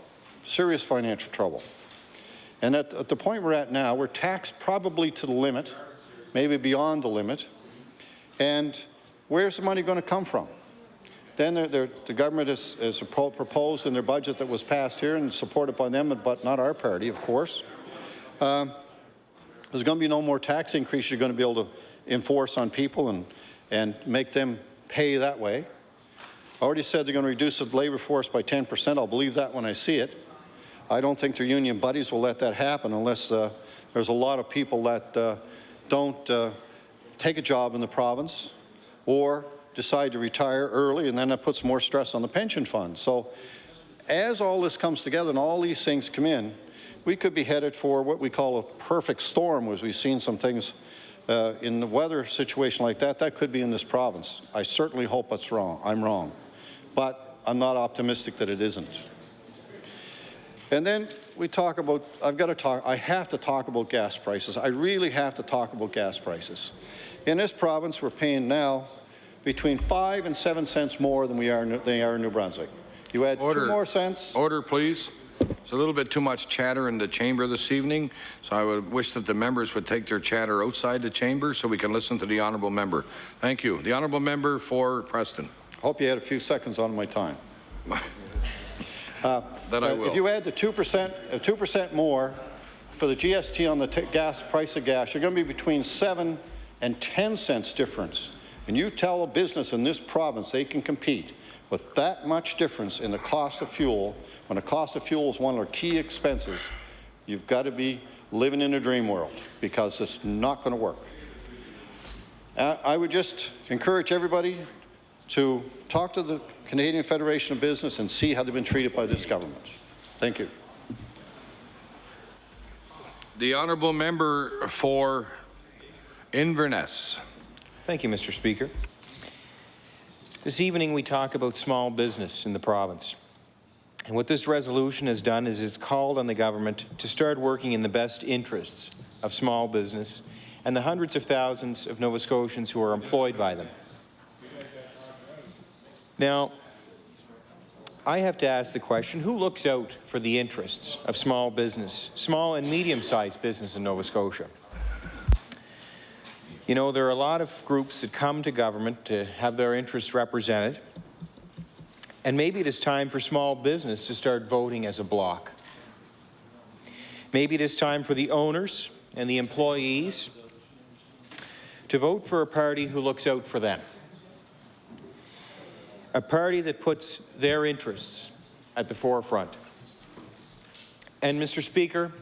And at the point we're at now, we're taxed probably to the limit, maybe beyond the limit. And where's the money going to come from? Then the government has proposed in their budget that was passed here and supported by them, but not our party, of course. There's going to be no more tax increase you're going to be able to enforce on people and make them pay that way. I already said they're going to reduce the labor force by 10%. I'll believe that when I see it. I don't think their union buddies will let that happen unless there's a lot of people that don't take a job in the province or decide to retire early, and then that puts more stress on the pension fund. So as all this comes together and all these things come in, we could be headed for what we call a perfect storm, as we've seen some things in the weather situation like that. That could be in this province. I certainly hope it's wrong. I'm wrong. But I'm not optimistic that it isn't. And then we talk about, I have to talk about gas prices. I really have to talk about gas prices. In this province, we're paying now between 5 and 7 cents more than they are in New Brunswick. You add 2 more cents. Order, please. There's a little bit too much chatter in the chamber this evening, so I would wish that the members would take their chatter outside the chamber so we can listen to the honourable member. Thank you. The honourable member for Preston. Hope you had a few seconds on my time. That I will. If you add the 2% more for the GST on the price of gas, you're going to be between 7 and 10 cents difference. And you tell a business in this province they can compete with that much difference in the cost of fuel, when the cost of fuel is one of our key expenses, you've got to be living in a dream world, because it's not going to work. I would just encourage everybody to talk to the Canadian Federation of Business and see how they've been treated by this government. Thank you. The honourable member for Inverness. Thank you, Mr. Speaker. This evening we talk about small business in the province. And what this resolution has done is it's called on the government to start working in the best interests of small business and the hundreds of thousands of Nova Scotians who are employed by them. Now, I have to ask the question, who looks out for the interests of small business, small and medium-sized business in Nova Scotia? You know, there are a lot of groups that come to government to have their interests represented, and maybe it is time for small business to start voting as a bloc. Maybe it is time for the owners and the employees to vote for a party who looks out for them. A party that puts their interests at the forefront. And Mr. Speaker,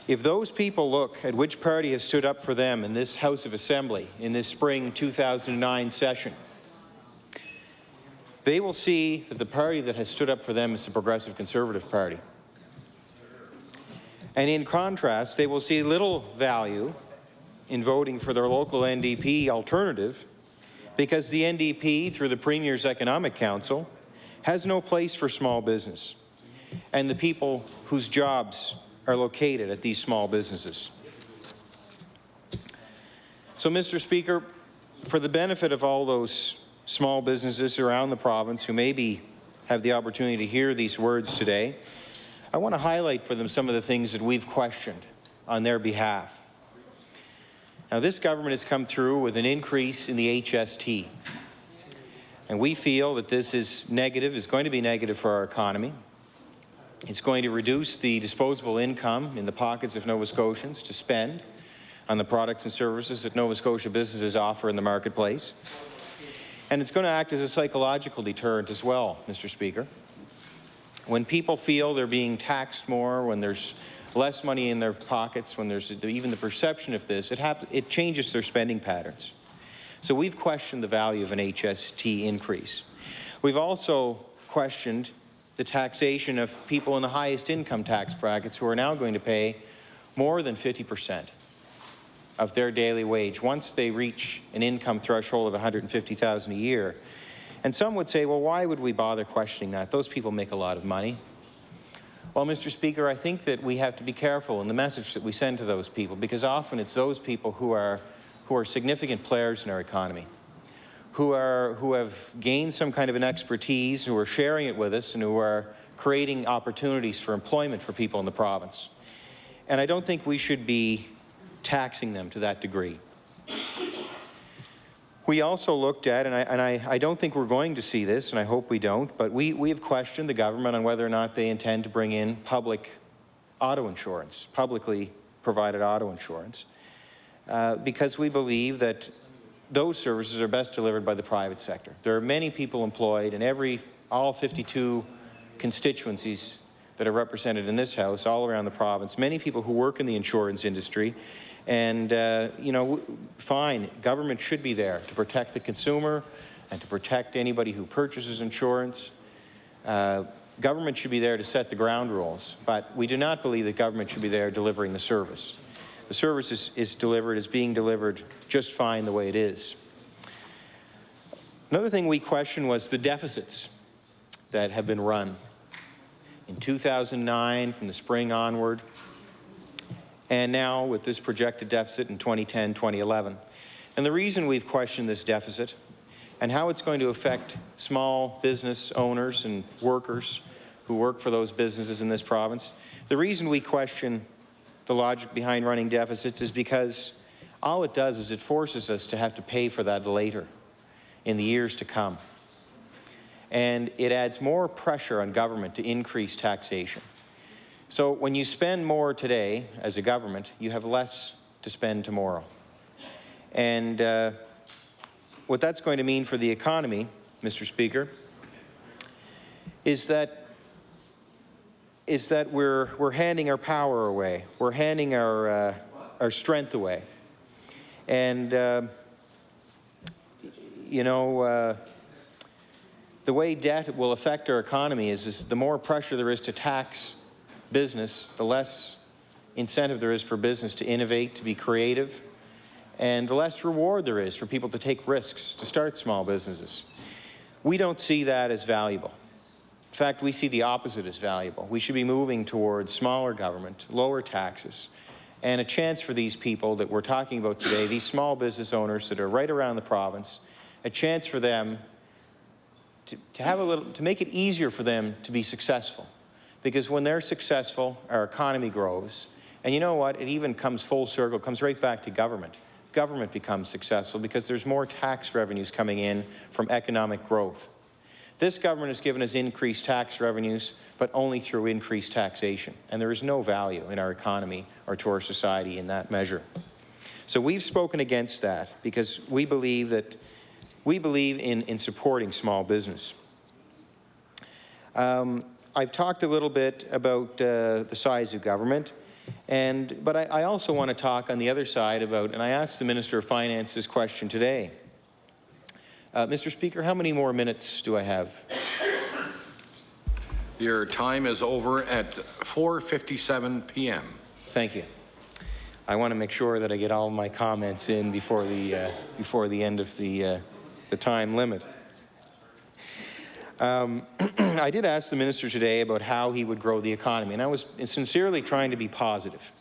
if those people look at which party has stood up for them in this House of Assembly in this spring 2009 session, they will see that the party that has stood up for them is the Progressive Conservative Party. And in contrast, they will see little value in voting for their local NDP alternative, because the NDP, through the Premier's Economic Council, has no place for small business and the people whose jobs are located at these small businesses. So, Mr. Speaker, for the benefit of all those small businesses around the province who maybe have the opportunity to hear these words today, I want to highlight for them some of the things that we've questioned on their behalf. Now, this government has come through with an increase in the HST, and we feel that this is going to be negative for our economy. It's going to reduce the disposable income in the pockets of Nova Scotians to spend on the products and services that Nova Scotia businesses offer in the marketplace. And it's going to act as a psychological deterrent as well, Mr. Speaker. When people feel they're being taxed more, when there's less money in their pockets, when there's even the perception of this, it changes their spending patterns. So we've questioned the value of an HST increase. We've also questioned the taxation of people in the highest income tax brackets who are now going to pay more than 50% of their daily wage once they reach an income threshold of $150,000 a year. And some would say, well, why would we bother questioning that? Those people make a lot of money. Well, Mr. Speaker, I think that we have to be careful in the message that we send to those people, because often it's those people who are significant players in our economy, who have gained some kind of an expertise, who are sharing it with us, and who are creating opportunities for employment for people in the province. And I don't think we should be taxing them to that degree. We also looked at, and I don't think we're going to see this, and I hope we don't, but we have questioned the government on whether or not they intend to bring in public auto insurance, publicly provided auto insurance, because we believe that those services are best delivered by the private sector. There are many people employed in all 52 constituencies that are represented in this House all around the province, many people who work in the insurance industry. And, you know, fine, government should be there to protect the consumer and to protect anybody who purchases insurance. Government should be there to set the ground rules, but we do not believe that government should be there delivering the service. The service is being delivered just fine the way it is. Another thing we questioned was the deficits that have been run. In 2009, from the spring onward, and now with this projected deficit in 2010, 2011. And the reason we've questioned this deficit and how it's going to affect small business owners and workers who work for those businesses in this province, the reason we question the logic behind running deficits is because all it does is it forces us to have to pay for that later in the years to come. And it adds more pressure on government to increase taxation. So when you spend more today as a government, you have less to spend tomorrow. And what that's going to mean for the economy, Mr. Speaker, is that we're handing our power away. We're handing our strength away. And, you know, the way debt will affect our economy is the more pressure there is to tax business, the less incentive there is for business to innovate, to be creative, and the less reward there is for people to take risks, to start small businesses. We don't see that as valuable. In fact, we see the opposite as valuable. We should be moving towards smaller government, lower taxes, and a chance for these people that we're talking about today, these small business owners that are right around the province, a chance for them to make it easier for them to be successful. Because when they're successful, our economy grows. And you know what? It even comes full circle, comes right back to government. Government becomes successful because there's more tax revenues coming in from economic growth. This government has given us increased tax revenues, but only through increased taxation. And there is no value in our economy or to our society in that measure. So we've spoken against that because we believe in supporting small business. I've talked a little bit about the size of government, but I also want to talk on the other side about, and I asked the Minister of Finance this question today. Mr. Speaker, how many more minutes do I have? Your time is over at 4:57 p.m. Thank you. I want to make sure that I get all my comments in before the end of the time limit. I did ask the minister today about how he would grow the economy, and I was sincerely trying to be positive.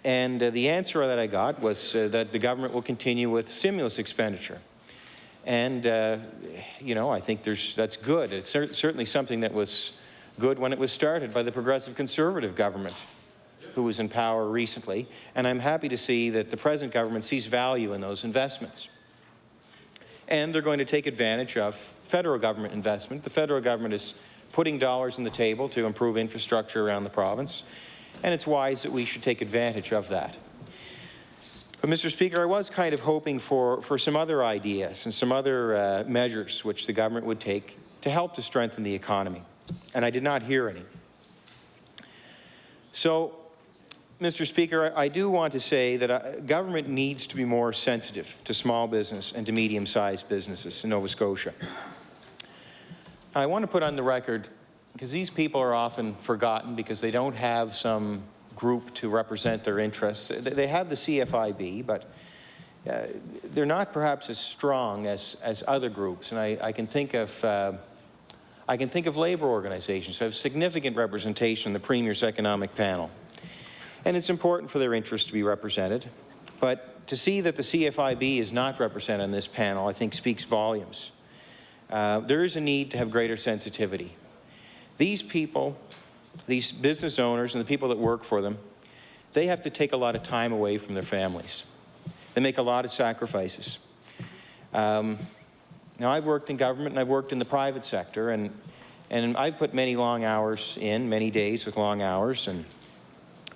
And the answer that I got was that the government will continue with stimulus expenditure. And, you know, I think that's good. It's certainly something that was good when it was started by the Progressive Conservative government who was in power recently. And I'm happy to see that the present government sees value in those investments. And they're going to take advantage of federal government investment. The federal government is putting dollars on the table to improve infrastructure around the province, and it's wise that we should take advantage of that. But, Mr. Speaker, I was kind of hoping for some other ideas and some other measures which the government would take to help to strengthen the economy, and I did not hear any. So, Mr. Speaker, I do want to say that government needs to be more sensitive to small business and to medium-sized businesses in Nova Scotia. I want to put on the record, because these people are often forgotten because they don't have some group to represent their interests. They have the CFIB, but they're not perhaps as strong as other groups. And I can think of labor organizations who have significant representation in the Premier's economic panel. And it's important for their interests to be represented. But to see that the CFIB is not represented on this panel, I think speaks volumes. There is a need to have greater sensitivity. These people, these business owners and the people that work for them, they have to take a lot of time away from their families. They make a lot of sacrifices. Now, I've worked in government and I've worked in the private sector, and I've put many long hours in, many days with long hours,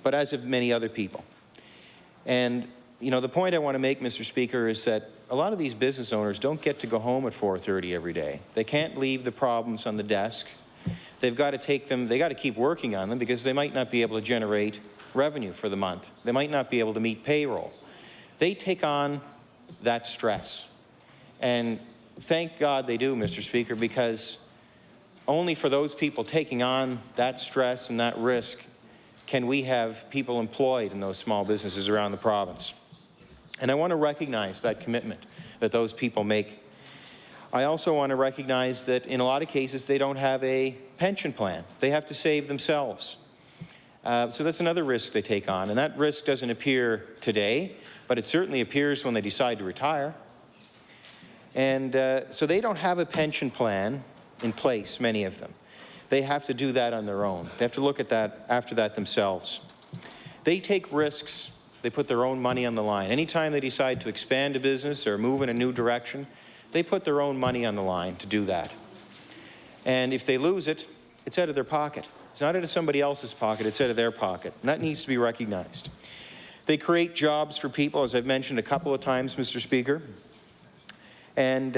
but as have many other people. And, you know, the point I want to make, Mr. Speaker, is that a lot of these business owners don't get to go home at 4:30 every day. They can't leave the problems on the desk. They've got to take them, they got to keep working on them because they might not be able to generate revenue for the month. They might not be able to meet payroll. They take on that stress. And thank God they do, Mr. Speaker, because only for those people taking on that stress and that risk can we have people employed in those small businesses around the province. And I want to recognize that commitment that those people make. I also want to recognize that in a lot of cases they don't have a pension plan. They have to save themselves. So that's another risk they take on. And that risk doesn't appear today, but it certainly appears when they decide to retire. And so they don't have a pension plan in place, many of them. They have to do that on their own. They have to look at that after that themselves. They take risks. They put their own money on the line. Anytime they decide to expand a business or move in a new direction, they put their own money on the line to do that. And if they lose it, it's out of their pocket. It's not out of somebody else's pocket, it's out of their pocket. And that needs to be recognized. They create jobs for people, as I've mentioned a couple of times, Mr. Speaker. And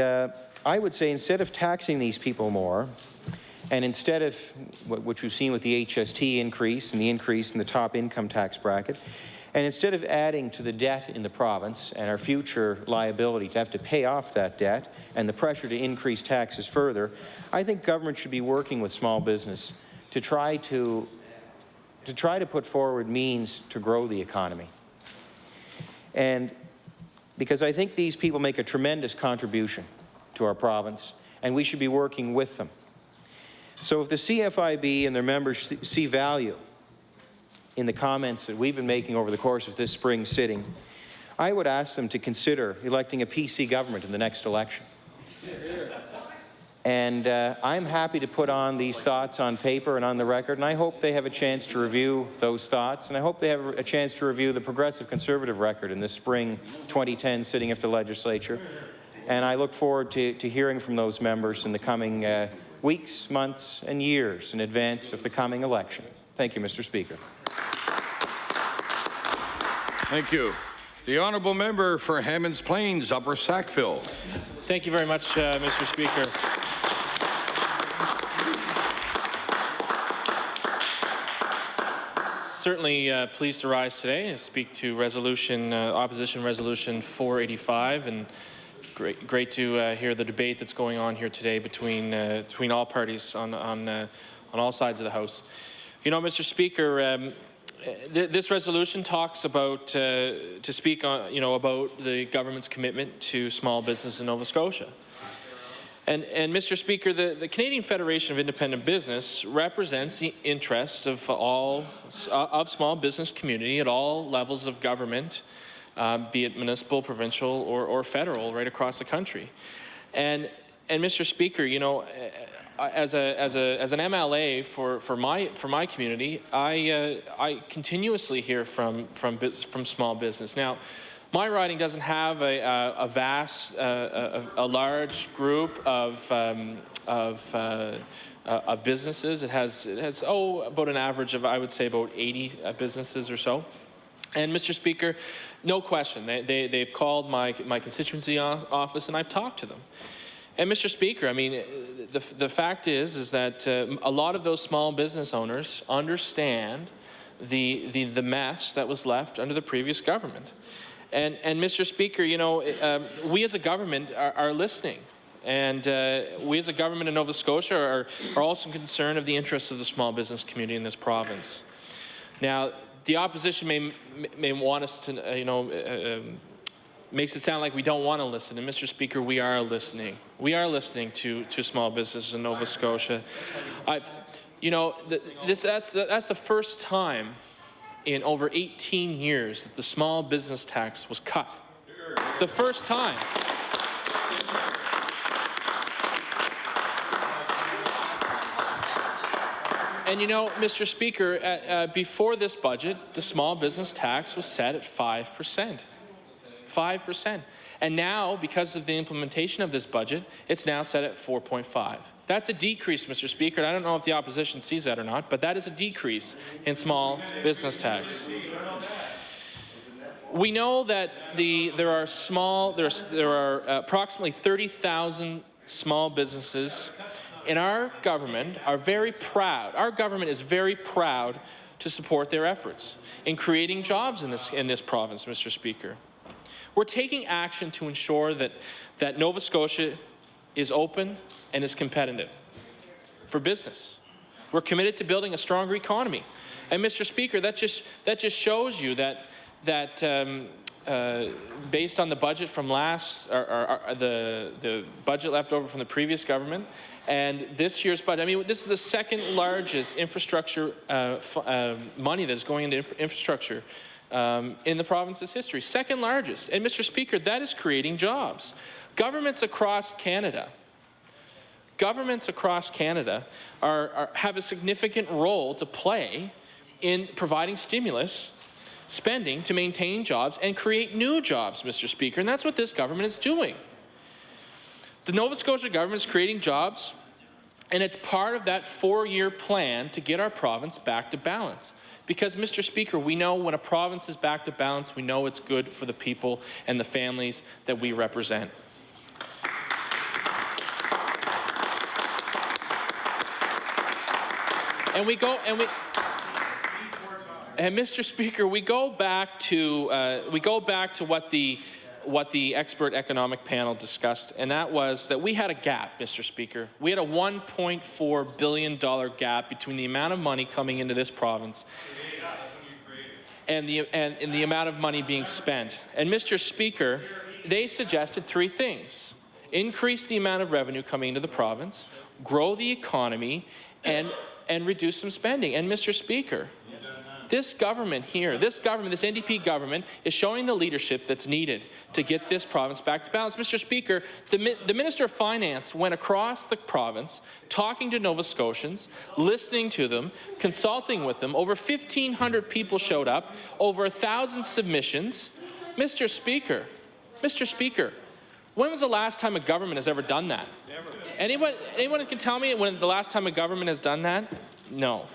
I would say instead of taxing these people more, and instead of, which we've seen with the HST increase and the increase in the top income tax bracket, and instead of adding to the debt in the province and our future liability to have to pay off that debt and the pressure to increase taxes further, I think government should be working with small business to try to put forward means to grow the economy. And because I think these people make a tremendous contribution to our province, and we should be working with them. So if the CFIB and their members see value in the comments that we've been making over the course of this spring sitting, I would ask them to consider electing a PC government in the next election. And I'm happy to put on these thoughts on paper and on the record, and I hope they have a chance to review those thoughts, and I hope they have a chance to review the Progressive Conservative record in the spring 2010 sitting of the legislature. And I look forward to hearing from those members in the coming weeks, months, and years in advance of the coming election. Thank you, Mr. Speaker. Thank you. The honourable member for Hammonds Plains, Upper Sackville. Thank you very much, Mr. Speaker. Certainly pleased to rise today and speak to opposition resolution 485, and great to hear the debate that's going on here today between all parties on all sides of the House. You know, Mr. Speaker, this resolution talks about to speak on about the government's commitment to small business in Nova Scotia. And Mr. Speaker, the Canadian Federation of Independent Business represents the interests of small business community at all levels of government, be it municipal, provincial, or federal, right across the country. And Mr. Speaker, you know, as an MLA for my community, I continuously hear from small business. Now, my riding doesn't have a large group of businesses. It has about an average of, I would say, about 80 businesses or so. And Mr. Speaker, no question, they've called my constituency office, and I've talked to them. And Mr. Speaker, I mean, the fact is that a lot of those small business owners understand the mess that was left under the previous government. And Mr. Speaker, you know, we as a government are listening. And we as a government in Nova Scotia are also concerned of the interests of the small business community in this province. Now, the opposition may want us to, makes it sound like we don't want to listen. And Mr. Speaker, we are listening. We are listening to small businesses in Nova Scotia. That's the first time in over 18 years that the small business tax was cut. The first time. And you know, Mr. Speaker, before this budget, the small business tax was set at 5%. 5%. And now, because of the implementation of this budget, it's now set at 4.5. That's a decrease, Mr. Speaker, and I don't know if the opposition sees that or not, but that is a decrease in small business tax. We know that there are approximately 30,000 small businesses, and our government are very proud. Our government is very proud to support their efforts in creating jobs in this province, Mr. Speaker. We're taking action to ensure that Nova Scotia is open and is competitive for business. We're committed to building a stronger economy. And Mr. Speaker, that just shows you that based on the budget from the budget left over from the previous government and this year's budget, I mean, this is the second largest infrastructure money that's going into infrastructure in the province's history. Second largest. And Mr. Speaker, that is creating jobs. Governments across Canada have a significant role to play in providing stimulus spending to maintain jobs and create new jobs, Mr. Speaker, and that's what this government is doing. The Nova Scotia government is creating jobs, and it's part of that 4-year plan to get our province back to balance. Because, Mr. Speaker, we know when a province is back to balance, we know it's good for the people and the families that we represent. And Mr. Speaker, we go back to what the expert economic panel discussed, and that was that we had a gap, Mr. Speaker. We had a $1.4 billion gap between the amount of money coming into this province and the amount of money being spent. And Mr. Speaker, they suggested 3 things: increase the amount of revenue coming into the province, grow the economy, and reduce some spending. And Mr. Speaker, this government here, this NDP government, is showing the leadership that's needed to get this province back to balance. Mr. Speaker, the Minister of Finance went across the province talking to Nova Scotians, listening to them, consulting with them. Over 1,500 people showed up, over 1,000 submissions. Mr. Speaker, when was the last time a government has ever done that? Never. Anyone can tell me when the last time a government has done that? No.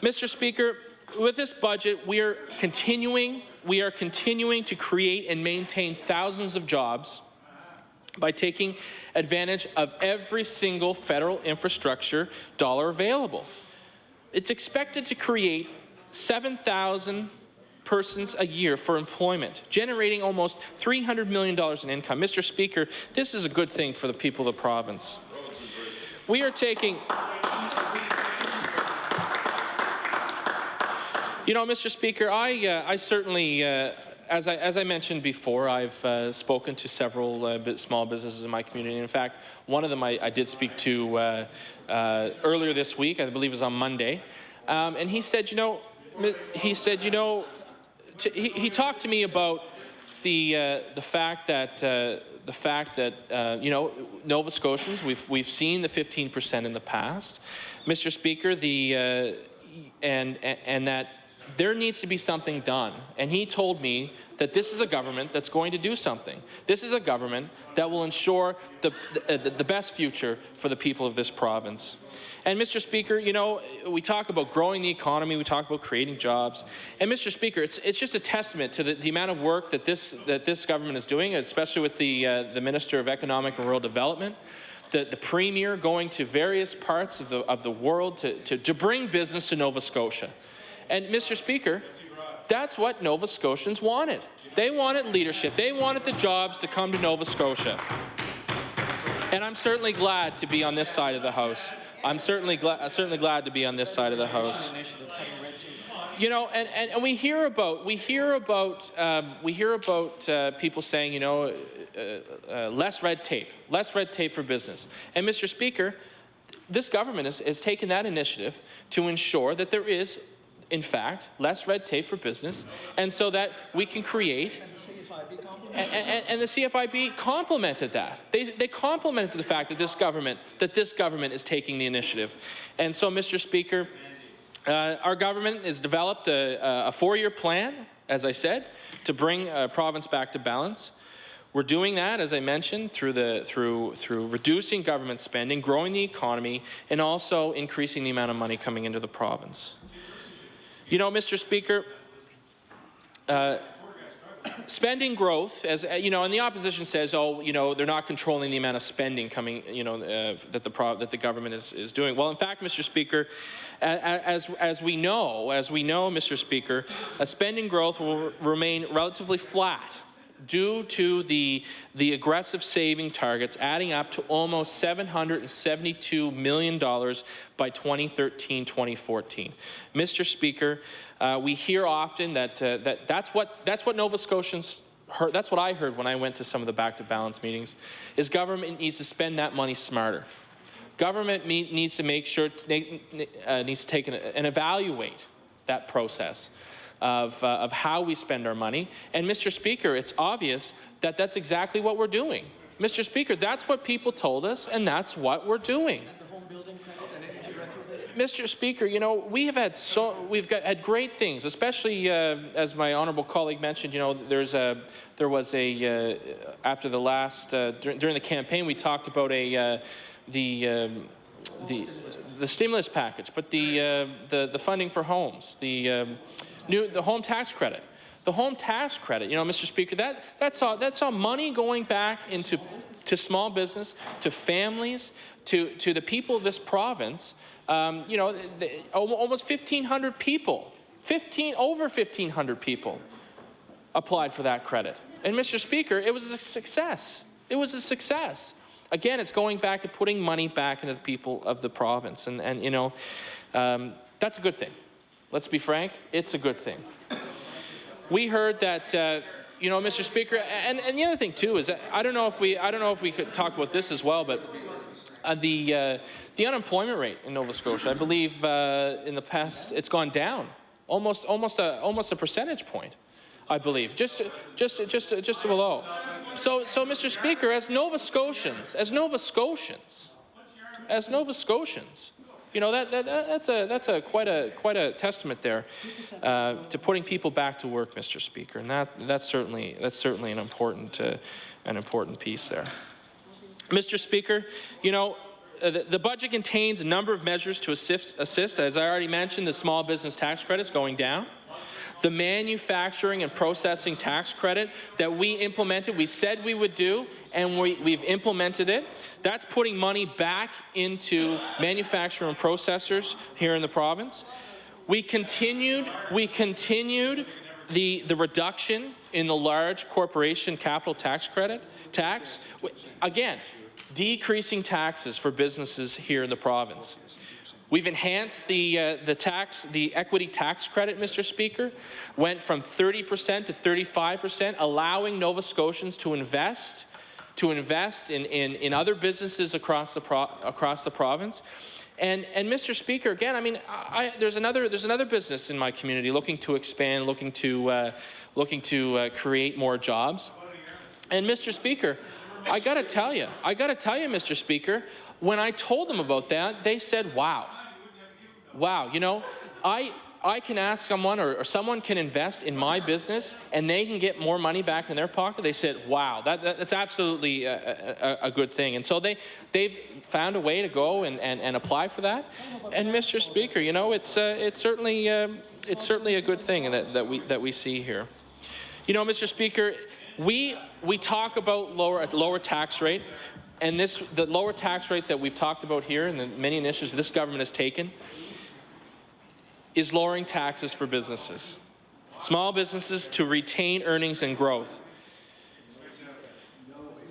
Mr. Speaker, with this budget, we are continuing to create and maintain thousands of jobs by taking advantage of every single federal infrastructure dollar available. It's expected to create 7,000 persons a year for employment, generating almost $300 million in income. Mr. Speaker, this is a good thing for the people of the province. We are taking... You know, Mr. Speaker, I certainly, as I mentioned before, I've spoken to several small businesses in my community. In fact, one of them I did speak to earlier this week. I believe it was on Monday, and he said, he talked to me about the fact that Nova Scotians, we've seen the 15% in the past, Mr. Speaker, and that there needs to be something done. And he told me that this is a government that's going to do something. This is a government that will ensure the best future for the people of this province. And Mr. Speaker, you know, we talk about growing the economy, we talk about creating jobs. And Mr. Speaker, it's just a testament to the amount of work that this government is doing, especially with the Minister of Economic and Rural Development. The Premier going to various parts of the world to bring business to Nova Scotia. And Mr. Speaker, that's what Nova Scotians wanted. They wanted leadership. They wanted the jobs to come to Nova Scotia. And I'm certainly glad to be on this side of the House. I'm certainly glad to be on this side of the House. You know, and we hear about people saying, you know, less red tape for business. And Mr. Speaker, this government has taken that initiative to ensure that there is, in fact, less red tape for business, and so that we can create. And the CFIB complimented that. They complimented the fact that this government is taking the initiative. And so, Mr. Speaker, our government has developed a 4-year plan as I said, to bring a province back to balance. We're doing that, as I mentioned, through reducing government spending, growing the economy, and also increasing the amount of money coming into the province. You know, Mr. Speaker, spending growth, as you know, and the opposition says, oh, you know, they're not controlling the amount of spending coming, you know, that the government is doing. Well, in fact, Mr. Speaker, as we know, Mr. Speaker, spending growth will remain relatively flat due to the aggressive saving targets adding up to almost $772 million by 2013-2014. Mr. Speaker, we hear often that that's what Nova Scotians heard. That's what I heard when I went to some of the Back to Balance meetings, is government needs to spend that money smarter. Government needs to make sure, needs to take and evaluate that process of how we spend our money. And Mr. Speaker, it's obvious that that's exactly what we're doing. Mr. Speaker, that's what people told us, and that's what we're doing. Mr. Speaker, you know, we've had great things, especially as my honourable colleague mentioned. You know, there was after the last during the campaign, we talked about the stimulus package, but the funding for homes, the home tax credit. The home tax credit, you know, Mr. Speaker, that saw money going back to small business, to families, to the people of this province. You know, almost 1,500 people, over 1,500 people applied for that credit. And Mr. Speaker, it was a success. It was a success. Again, it's going back to putting money back into the people of the province. And you know, that's a good thing. Let's be frank, it's a good thing. We heard that, you know, Mr. Speaker, and the other thing too is that I don't know if we could talk about this as well, but the unemployment rate in Nova Scotia, I believe in the past it's gone down almost a percentage point, I believe, just below. So Mr. Speaker, as Nova Scotians, you know, that's quite a testament there to putting people back to work, Mr. Speaker, and that's certainly an important piece there. Mr. Speaker, you know, the budget contains a number of measures to assist, as I already mentioned, the small business tax credits going down. The manufacturing and processing tax credit that we implemented, we said we would do, and we've implemented it. That's putting money back into manufacturer and processors here in the province. We continued the reduction in the large corporation capital tax credit tax. Again, decreasing taxes for businesses here in the province. We've enhanced the equity tax credit, Mr. Speaker, went from 30% to 35%, allowing Nova Scotians to invest in other businesses across the province. And Mr. Speaker, again, I mean, there's another business in my community looking to expand, looking to create more jobs. And Mr. Speaker, I got to tell you, Mr. Speaker, when I told them about that, they said, wow, you know, I can ask someone or someone can invest in my business and they can get more money back in their pocket. They said, wow, that's absolutely a good thing. And so they've found a way to go and apply for that. And Mr. Speaker, you know, it's certainly a good thing that we see here. You know, Mr. Speaker, we talk about lower tax rate, and the lower tax rate that we've talked about here and the many initiatives this government has taken is lowering taxes for businesses, small businesses, to retain earnings and growth.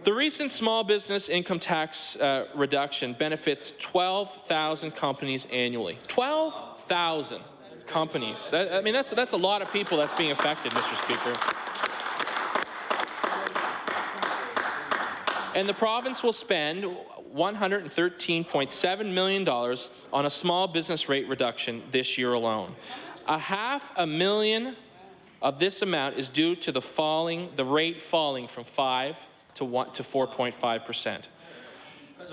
The recent small business income tax reduction benefits 12,000 companies annually. 12,000 companies. I mean, that's a lot of people that's being affected, Mr. Speaker. And the province will spend $113.7 million on a small business rate reduction this year alone. $500,000 of this amount is due to the rate falling from 5 to 4.5%.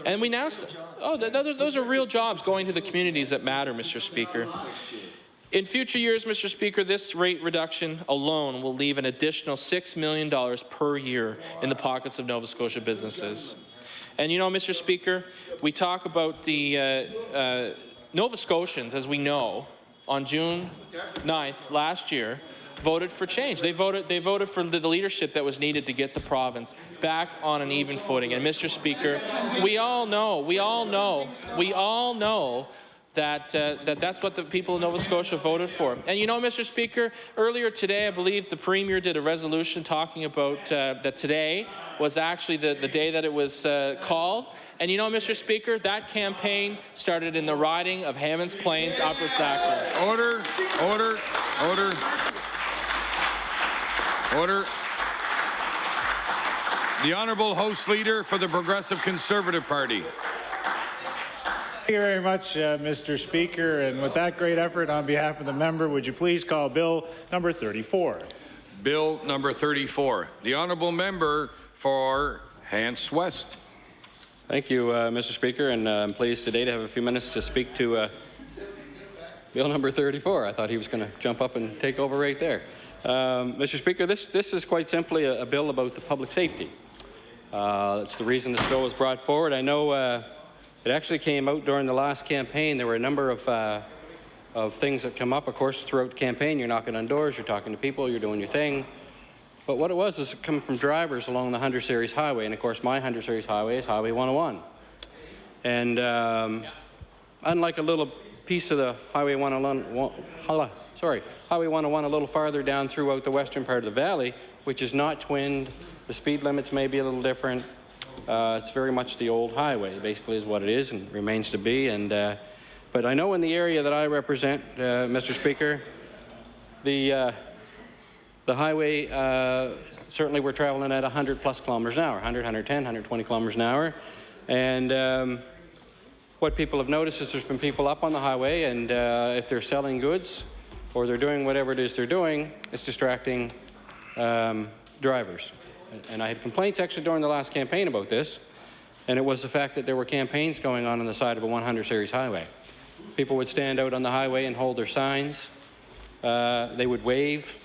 And we announced, those are real jobs going to the communities that matter, Mr. Speaker. In future years, Mr. Speaker, this rate reduction alone will leave an additional $6 million per year in the pockets of Nova Scotia businesses. And you know, Mr. Speaker, we talk about the Nova Scotians, as we know, on June 9th last year, voted for change. They voted for the leadership that was needed to get the province back on an even footing. And Mr. Speaker, we all know that that's what the people of Nova Scotia voted for. And you know, Mr. Speaker, earlier today, I believe the Premier did a resolution talking about that today was actually the day that it was called. And you know, Mr. Speaker, that campaign started in the riding of Hammonds Plains, Upper Sackville. Order, order, order. Order. The Honourable House Leader for the Progressive Conservative Party. Thank you very much, Mr. Speaker. And with that great effort on behalf of the member, would you please call Bill number 34? Bill number 34. The Honourable Member for Hants West. Thank you, Mr. Speaker, and I'm pleased today to have a few minutes to speak to Bill number 34. I thought he was going to jump up and take over right there. Mr. Speaker, this is quite simply a bill about the public safety. That's the reason this bill was brought forward. I know it actually came out during the last campaign. There were a number of things that come up, of course, throughout the campaign. You're knocking on doors, you're talking to people, you're doing your thing. But what it was is coming from drivers along the 100 Series Highway. And, of course, my 100 Series Highway is Highway 101. And unlike a little piece of the Highway 101, Highway 101 a little farther down throughout the western part of the valley, which is not twinned, the speed limits may be a little different. It's very much the old highway, basically, is what it is and remains to be. And but I know in the area that I represent, Mr. Speaker, the highway, certainly we're traveling at 100 plus kilometers an hour, 100, 110, 120 kilometers an hour. And what people have noticed is there's been people up on the highway, and if they're selling goods or they're doing whatever it is they're doing, it's distracting drivers. And I had complaints actually during the last campaign about this, and it was the fact that there were campaigns going on the side of a 100 Series highway. People would stand out on the highway and hold their signs. They would wave.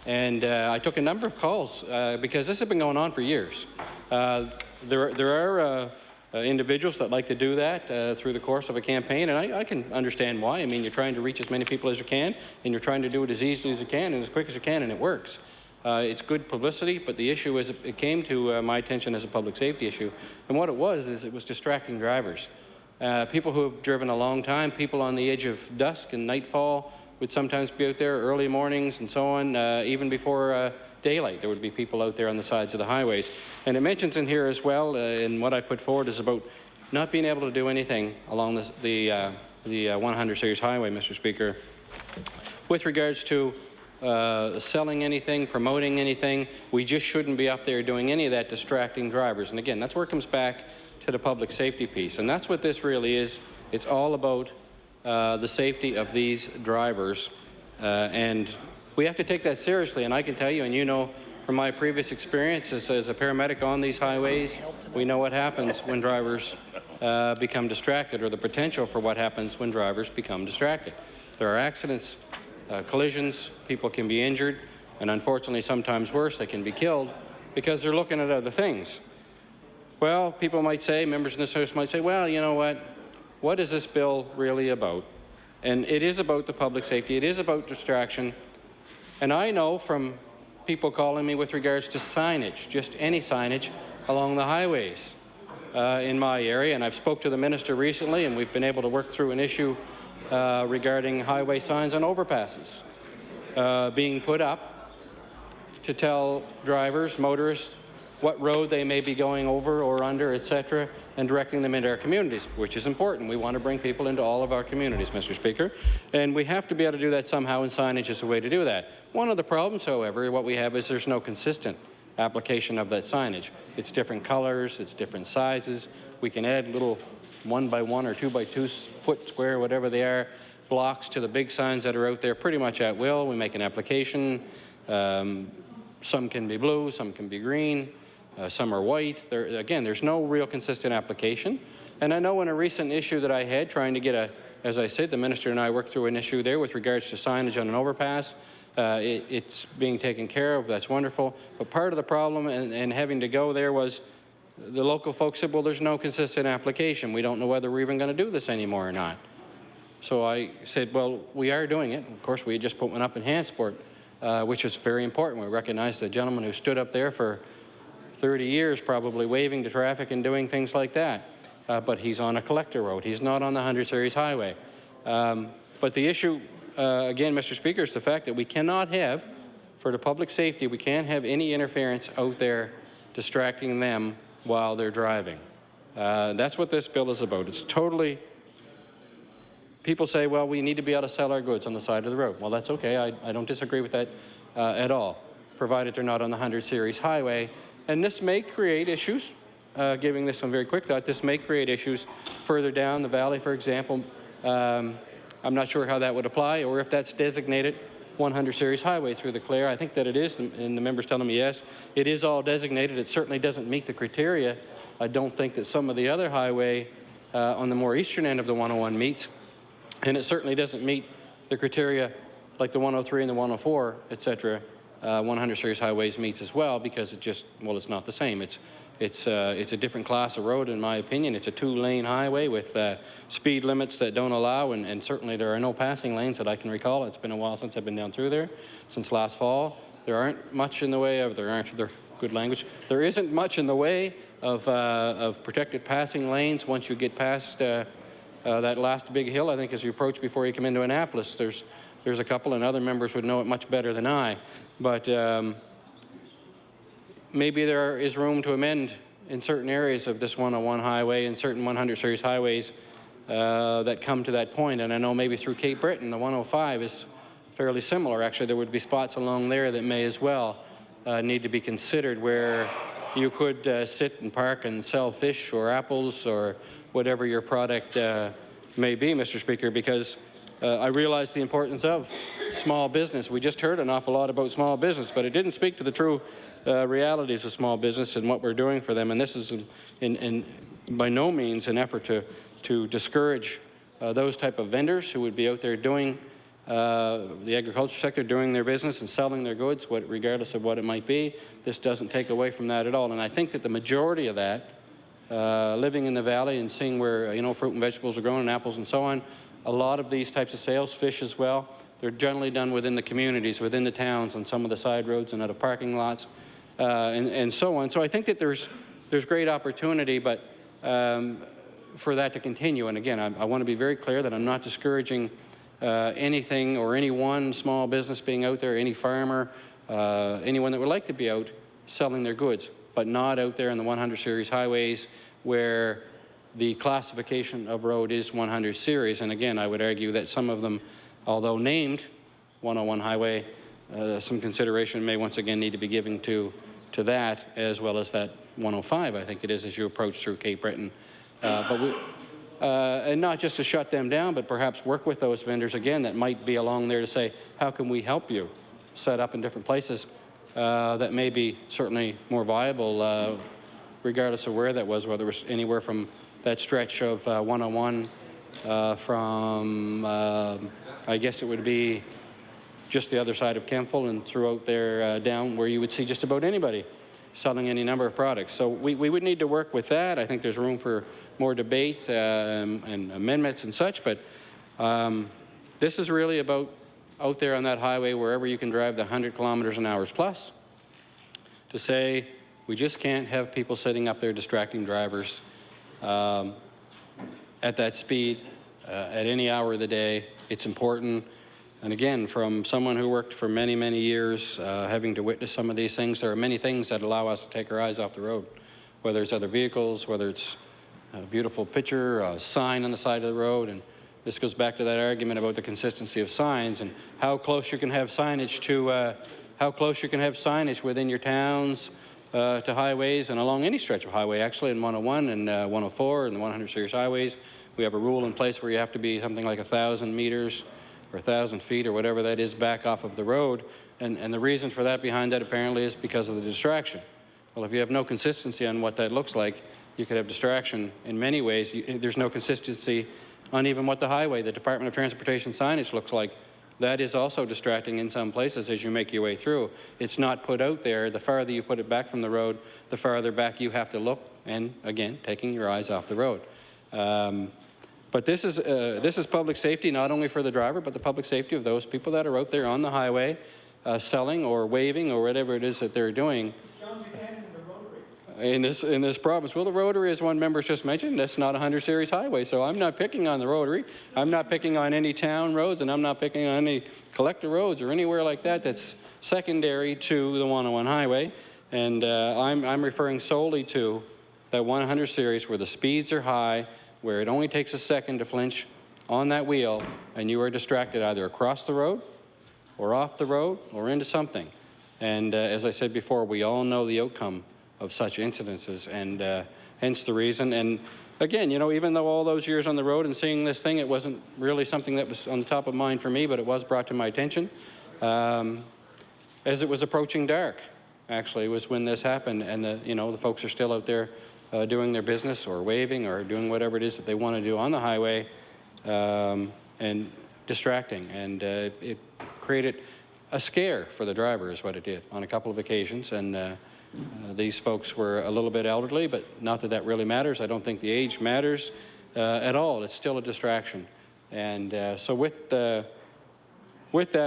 And I took a number of calls because this has been going on for years. There are individuals that like to do that through the course of a campaign, and I can understand why. I mean, you're trying to reach as many people as you can, and you're trying to do it as easily as you can and as quick as you can, and it works. It's good publicity, but the issue is it came to my attention as a public safety issue, and what it was is it was distracting drivers. People who have driven a long time, people on the edge of dusk and nightfall would sometimes be out there early mornings and so on, even before daylight. There would be people out there on the sides of the highways. And it mentions in here as well, in what I put forward, is about not being able to do anything along the 100 Series highway, Mr. Speaker. With regards to selling anything, promoting anything, we just shouldn't be up there doing any of that, distracting drivers. And again, that's where it comes back to the public safety piece. And that's what this really is. It's all about the safety of these drivers, and we have to take that seriously. And I can tell you, and you know from my previous experience as a paramedic on these highways, we know what happens when drivers become distracted, or the potential for what happens when drivers become distracted. There are accidents, collisions, people can be injured, and unfortunately sometimes worse, they can be killed because they're looking at other things. Well, people might say, members in this House might say, well, you know what is this bill really about? And it is about the public safety. It is about distraction. And I know from people calling me with regards to signage, just any signage along the highways in my area. And I've spoke to the minister recently, and we've been able to work through an issue regarding highway signs on overpasses being put up to tell drivers, motorists, what road they may be going over or under, etc., and directing them into our communities, which is important. We want to bring people into all of our communities, Mr. Speaker, and we have to be able to do that somehow, and signage is a way to do that. One of the problems, however, what we have is there's no consistent application of that signage. It's different colors, it's different sizes. We can add little 1x1 or 2x2 foot square, whatever they are, blocks to the big signs that are out there pretty much at will. We make an application. Some can be blue, some can be green. Some are white. Again, there's no real consistent application. And I know in a recent issue that I had trying to get As I said, the minister and I worked through an issue there with regards to signage on an overpass. It's being taken care of. That's wonderful. But part of the problem and having to go there was the local folks said, well, there's no consistent application. We don't know whether we're even going to do this anymore or not. So I said, well, we are doing it. Of course, we had just put one up in Hansport, which is very important. We recognized the gentleman who stood up there for 30 years probably waving to traffic and doing things like that. But he's on a collector road. He's not on the 100 series highway. But the issue, again, Mr. Speaker, is the fact that we cannot have, for the public safety, we can't have any interference out there distracting them while they're driving. That's what this bill is about. It's totally, people say, well, we need to be able to sell our goods on the side of the road. Well, that's okay. I don't disagree with that at all, provided they're not on the 100 series highway. And this may create issues, giving this some very quick thought, this may create issues further down the valley, for example. I'm not sure how that would apply, or if that's designated 100 series highway through the Clare. I think that it is, and the member's telling me yes, it is all designated. It certainly doesn't meet the criteria. I don't think that some of the other highway on the more eastern end of the 101 meets, and it certainly doesn't meet the criteria like the 103 and the 104, et cetera. 100 series highways meets as well, because it just, well, it's not the same. It's a different class of road, in my opinion. It's a 2-lane highway with speed limits that don't allow, and certainly there are no passing lanes that I can recall. It's been a while since I've been down through there, since last fall. There aren't much in the way of, good language, there isn't much in the way of protected passing lanes once you get past that last big hill, I think, as you approach before you come into Annapolis. There's a couple, and other members would know it much better than I. But maybe there is room to amend in certain areas of this 101 highway and certain 100 series highways that come to that point. And I know maybe through Cape Breton, the 105 is fairly similar. Actually, there would be spots along there that may as well need to be considered, where you could sit and park and sell fish or apples or whatever your product may be, Mr. Speaker, because I realize the importance of small business. We just heard an awful lot about small business, but it didn't speak to the true realities of small business and what we're doing for them. And this is by no means an effort to discourage those type of vendors who would be out there doing the agriculture sector, doing their business and selling their goods, regardless of what it might be. This doesn't take away from that at all. And I think that the majority of that, living in the valley and seeing where fruit and vegetables are grown and apples and so on, a lot of these types of sales, fish as well, they're generally done within the communities, within the towns, on some of the side roads and out of parking lots, and so on. So I think that there's great opportunity, but for that to continue. And again, I want to be very clear that I'm not discouraging anything or any one small business being out there, any farmer, anyone that would like to be out selling their goods, but not out there in the 100 series highways where the classification of road is 100 series. And again, I would argue that some of them, although named 101 highway, some consideration may once again need to be given to that, as well as that 105, I think it is, as you approach through Cape Breton. And not just to shut them down, but perhaps work with those vendors again that might be along there to say, how can we help you set up in different places that may be certainly more viable, regardless of where that was, whether it was anywhere from that stretch of 101 from, I guess it would be just the other side of Kempful and throughout there down where you would see just about anybody selling any number of products. So we would need to work with that. I think there's room for more debate and amendments and such, but this is really about out there on that highway, wherever you can drive the 100 kilometers an hour plus, to say we just can't have people sitting up there distracting drivers at that speed at any hour of the day. It's important. And again, from someone who worked for many, many years, having to witness some of these things, there are many things that allow us to take our eyes off the road, whether it's other vehicles, whether it's a beautiful picture, a sign on the side of the road. And this goes back to that argument about the consistency of signs and how close you can have signage to, how close you can have signage within your towns to highways and along any stretch of highway, actually, in 101 and 104 and the 100 series highways. We have a rule in place where you have to be something like 1,000 meters or 1,000 feet or whatever that is back off of the road. And the reason for that behind that apparently is because of the distraction. Well, if you have no consistency on what that looks like, you could have distraction in many ways. There's no consistency on even what the highway, the Department of Transportation signage looks like. That is also distracting in some places as you make your way through. It's not put out there. The farther you put it back from the road, the farther back you have to look, and again, taking your eyes off the road. But this is public safety, not only for the driver, but the public safety of those people that are out there on the highway selling or waving or whatever it is that they're doing. In this province. Well, the Rotary, as one member just mentioned, that's not a 100 series highway, so I'm not picking on the Rotary. I'm not picking on any town roads, and I'm not picking on any collector roads or anywhere like that that's secondary to the 101 highway. And I'm referring solely to that 100 series where the speeds are high, where it only takes a second to flinch on that wheel, and you are distracted either across the road or off the road or into something. And as I said before, we all know the outcome of such incidences, and hence the reason. And again, you know, even though all those years on the road and seeing this thing, it wasn't really something that was on the top of mind for me, but it was brought to my attention as it was approaching dark. Actually, was when this happened, and the folks are still out there doing their business or waving or doing whatever it is that they want to do on the highway, and distracting, and it created a scare for the driver is what it did on a couple of occasions. And these folks were a little bit elderly, but not that that really matters. I don't think the age matters at all. It's still a distraction. And so with that,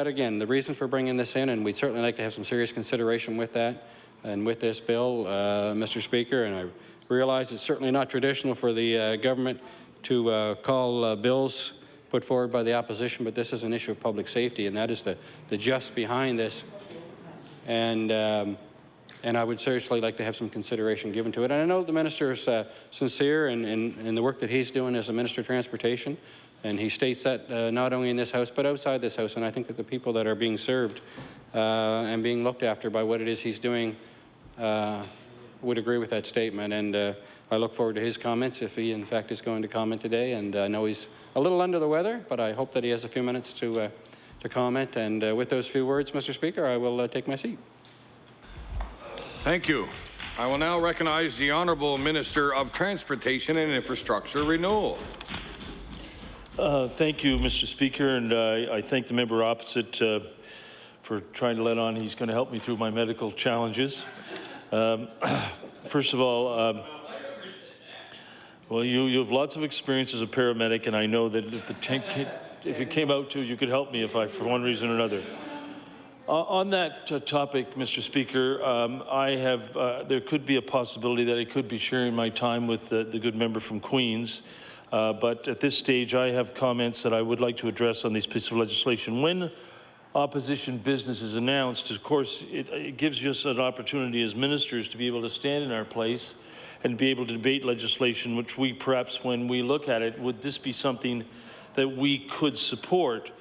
again, the reason for bringing this in, and we'd certainly like to have some serious consideration with that and with this bill, Mr. Speaker, and I realize it's certainly not traditional for the government to call bills put forward by the opposition, but this is an issue of public safety, and that is the just behind this. And I would seriously like to have some consideration given to it. And I know the minister is sincere in the work that he's doing as a Minister of Transportation, and he states that not only in this House but outside this House. And I think that the people that are being served and being looked after by what it is he's doing would agree with that statement. And I look forward to his comments if he in fact is going to comment today. And I know he's a little under the weather, but I hope that he has a few minutes to comment. And with those few words, Mr. Speaker, I will take my seat. Thank you. I will now recognize the Honourable Minister of Transportation and Infrastructure Renewal. Thank you, Mr. Speaker, and I thank the member opposite for trying to let on he's going to help me through my medical challenges. First of all, well, you have lots of experience as a paramedic, and I know that if it came out to you could help me if I, for one reason or another. On that topic, Mr. Speaker, there could be a possibility that I could be sharing my time with the good member from Queens, but at this stage I have comments that I would like to address on this piece of legislation. When opposition business is announced, of course, it gives us an opportunity as ministers to be able to stand in our place and be able to debate legislation which we perhaps, when we look at it, would this be something that we could support?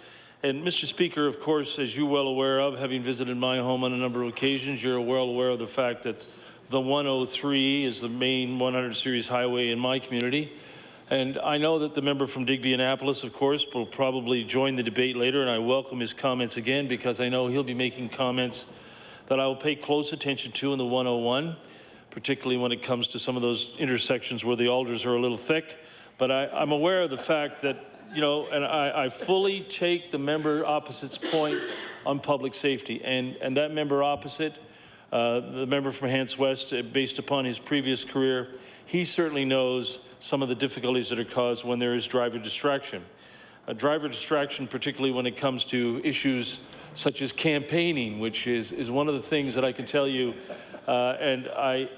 And Mr. Speaker, of course, as you're well aware of, having visited my home on a number of occasions, you're well aware of the fact that the 103 is the main 100 series highway in my community. And I know that the member from Digby Annapolis, of course, will probably join the debate later, and I welcome his comments again because I know he'll be making comments that I will pay close attention to in the 101, particularly when it comes to some of those intersections where the alders are a little thick. But I'm aware of the fact that, you know, and I fully take the member opposite's point on public safety. And that member opposite, the member from Hants West, based upon his previous career, he certainly knows some of the difficulties that are caused when there is driver distraction. Driver distraction, particularly when it comes to issues such as campaigning, which is one of the things that I can tell you, and I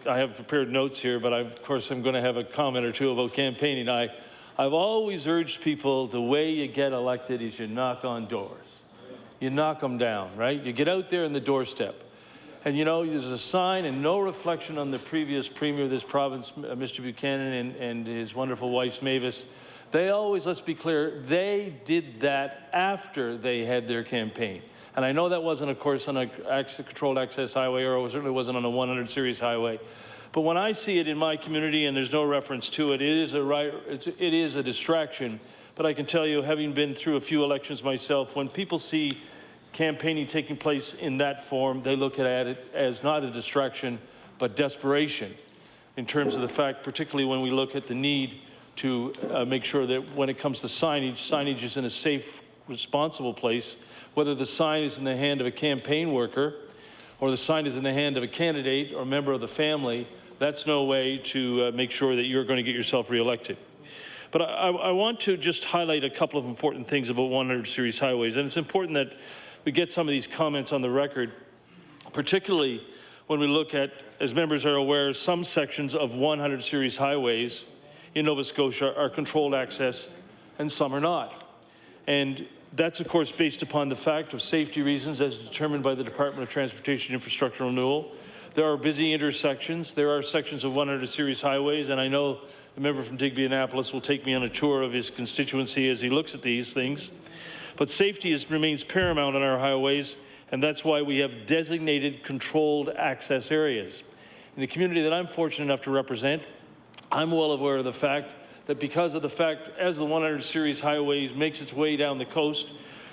have prepared notes here, but of course I'm going to have a comment or two about campaigning. I've always urged people, the way you get elected is you knock on doors. You knock them down, right? You get out there in the doorstep. And you know, there's a sign and no reflection on the previous premier of this province, Mr. Buchanan, and his wonderful wife, Mavis. They always, let's be clear, they did that after they had their campaign. And I know that wasn't, of course, on a controlled access highway, or it certainly wasn't on a 100 series highway. But when I see it in my community, and there's no reference to it, it is a distraction. But I can tell you, having been through a few elections myself, when people see campaigning taking place in that form, they look at it as not a distraction, but desperation, in terms of the fact, particularly when we look at the need to make sure that when it comes to signage, signage is in a safe, responsible place, whether the sign is in the hand of a campaign worker or the sign is in the hand of a candidate or a member of the family. That's no way to make sure that you're going to get yourself reelected. But I want to just highlight a couple of important things about 100 series highways, and it's important that we get some of these comments on the record, particularly when we look at, as members are aware, some sections of 100 series highways in Nova Scotia are controlled access and some are not. And that's, of course, based upon the fact of safety reasons as determined by the Department of Transportation Infrastructure Renewal. There are busy intersections. There are sections of 100 series highways, and I know the member from Digby-Annapolis will take me on a tour of his constituency as he looks at these things. But safety remains paramount on our highways, and that's why we have designated controlled access areas. In the community that I'm fortunate enough to represent, I'm well aware of the fact that because of the fact as the 100 series highways makes its way down the coast,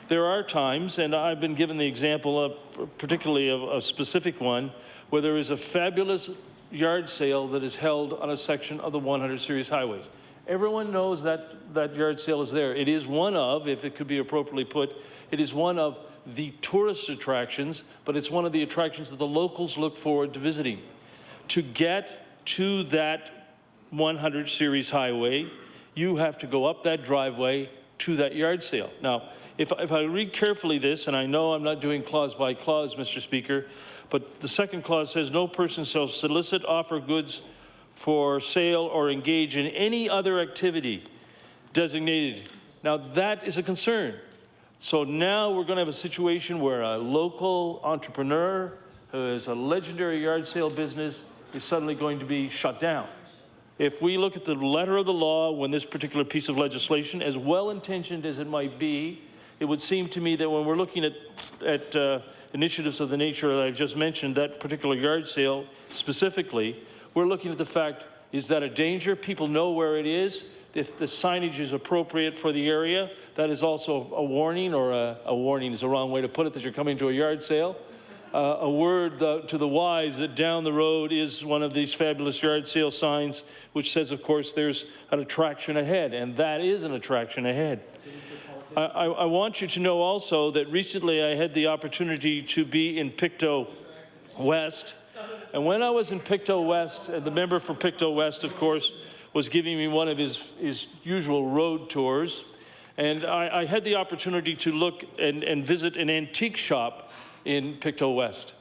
there are times, and I've been given the example of particularly of a specific one, where there is a fabulous yard sale that is held on a section of the 100 series highways. Everyone knows that that yard sale is there. It is one of, if it could be appropriately put, it is one of the tourist attractions, but it's one of the attractions that the locals look forward to visiting. To get to that 100 series highway, you have to go up that driveway to that yard sale. Now, if I read carefully this, and I know I'm not doing clause by clause, Mr. Speaker, but the second clause says, no person shall solicit, offer goods for sale, or engage in any other activity designated. Now, that is a concern. So now we're going to have a situation where a local entrepreneur who has a legendary yard sale business is suddenly going to be shut down. If we look at the letter of the law when this particular piece of legislation, as well-intentioned as it might be, it would seem to me that when we're looking at initiatives of the nature that I've just mentioned, that particular yard sale specifically, we're looking at the fact, is that a danger? People know where it is. If the signage is appropriate for the area, that is also a warning, or a warning is the wrong way to put it, that you're coming to a yard sale. A word to the wise that down the road is one of these fabulous yard sale signs, which says, of course, there's an attraction ahead, and that is an attraction ahead. I want you to know also that recently I had the opportunity to be in Pictou West, and when I was in Pictou West, the member for Pictou West, of course, was giving me one of his usual road tours, and I had the opportunity to look and visit an antique shop in Pictou West.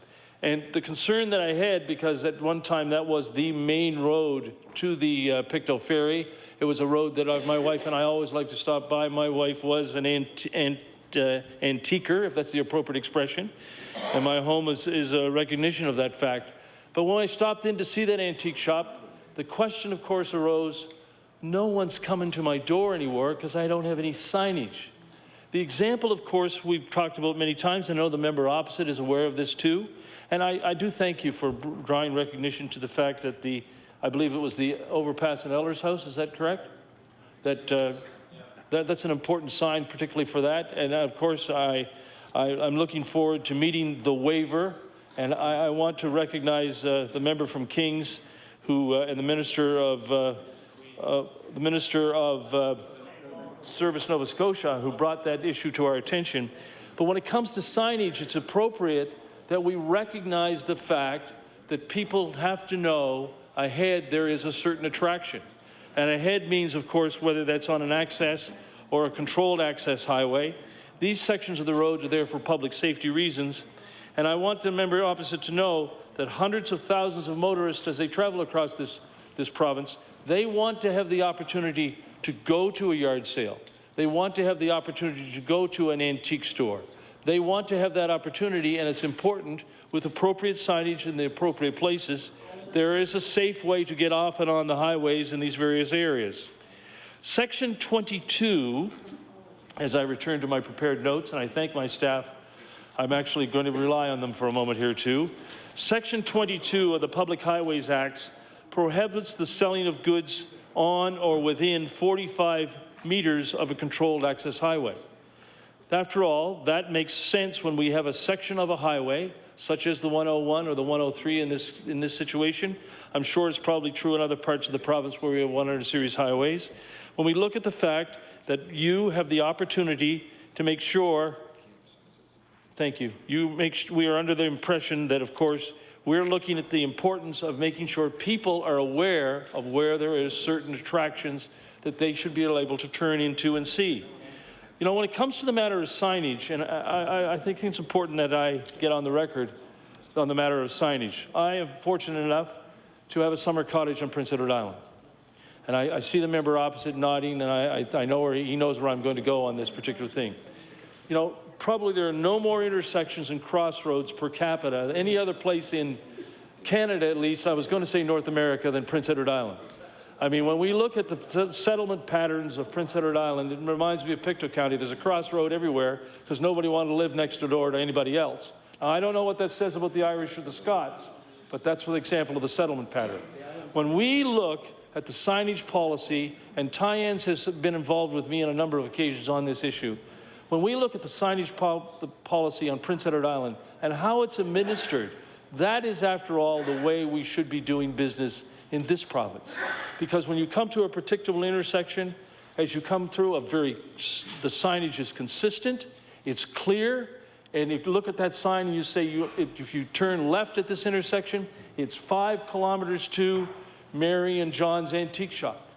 And the concern that I had, because at one time that was the main road to the Pictou Ferry, it was a road that my wife and I always like to stop by. My wife was an antiquer, if that's the appropriate expression, and my home is a recognition of that fact. But when I stopped in to see that antique shop, the question, of course, arose, no one's coming to my door anymore because I don't have any signage. The example, of course, we've talked about many times. I know the member opposite is aware of this too. And I do thank you for drawing recognition to the fact that I believe it was the overpass in Eller's House, is that correct? That's an important sign, particularly for that. And of course, I'm looking forward to meeting the waiver. And I want to recognize the member from Kings, who and the Minister of Service Nova Scotia, who brought that issue to our attention. But when it comes to signage, it's appropriate that we recognize the fact that people have to know ahead there is a certain attraction. And ahead means, of course, whether that's on an access or a controlled access highway. These sections of the roads are there for public safety reasons. And I want the member opposite to know that hundreds of thousands of motorists, as they travel across this province, they want to have the opportunity to go to a yard sale. They want to have the opportunity to go to an antique store. They want to have that opportunity, and it's important with appropriate signage in the appropriate places. There is a safe way to get off and on the highways in these various areas. Section 22, as I return to my prepared notes, and I thank my staff, I'm actually going to rely on them for a moment here too. Section 22 of the Public Highways Act prohibits the selling of goods on or within 45 meters of a controlled access highway. After all, that makes sense when we have a section of a highway such as the 101 or the 103 in this situation. I'm sure it's probably true in other parts of the province where we have 100 series highways. When we look at the fact that you have the opportunity to make sure, thank you, we are under the impression that, of course, we're looking at the importance of making sure people are aware of where there is certain attractions that they should be able to turn into and see. You know, when it comes to the matter of signage, and I think it's important that I get on the record on the matter of signage. I am fortunate enough to have a summer cottage on Prince Edward Island. And I see the member opposite nodding, and I know he knows where I'm going to go on this particular thing. You know, probably there are no more intersections and crossroads per capita than any other place in Canada, at least, I was going to say North America, than Prince Edward Island. I mean, when we look at the settlement patterns of Prince Edward Island, it reminds me of Pictou County. There's a crossroad everywhere because nobody wanted to live next door to anybody else. Now, I don't know what that says about the Irish or the Scots, but that's an example of the settlement pattern. When we look at the signage policy, and Tyann's has been involved with me on a number of occasions on this issue, when we look at the signage policy on Prince Edward Island and how it's administered, that is, after all, the way we should be doing business in this province. Because when you come to a particular intersection, as you come through, the signage is consistent, it's clear, and if you look at that sign and you say, if you turn left at this intersection, it's 5 kilometers to Mary and John's Antique Shop.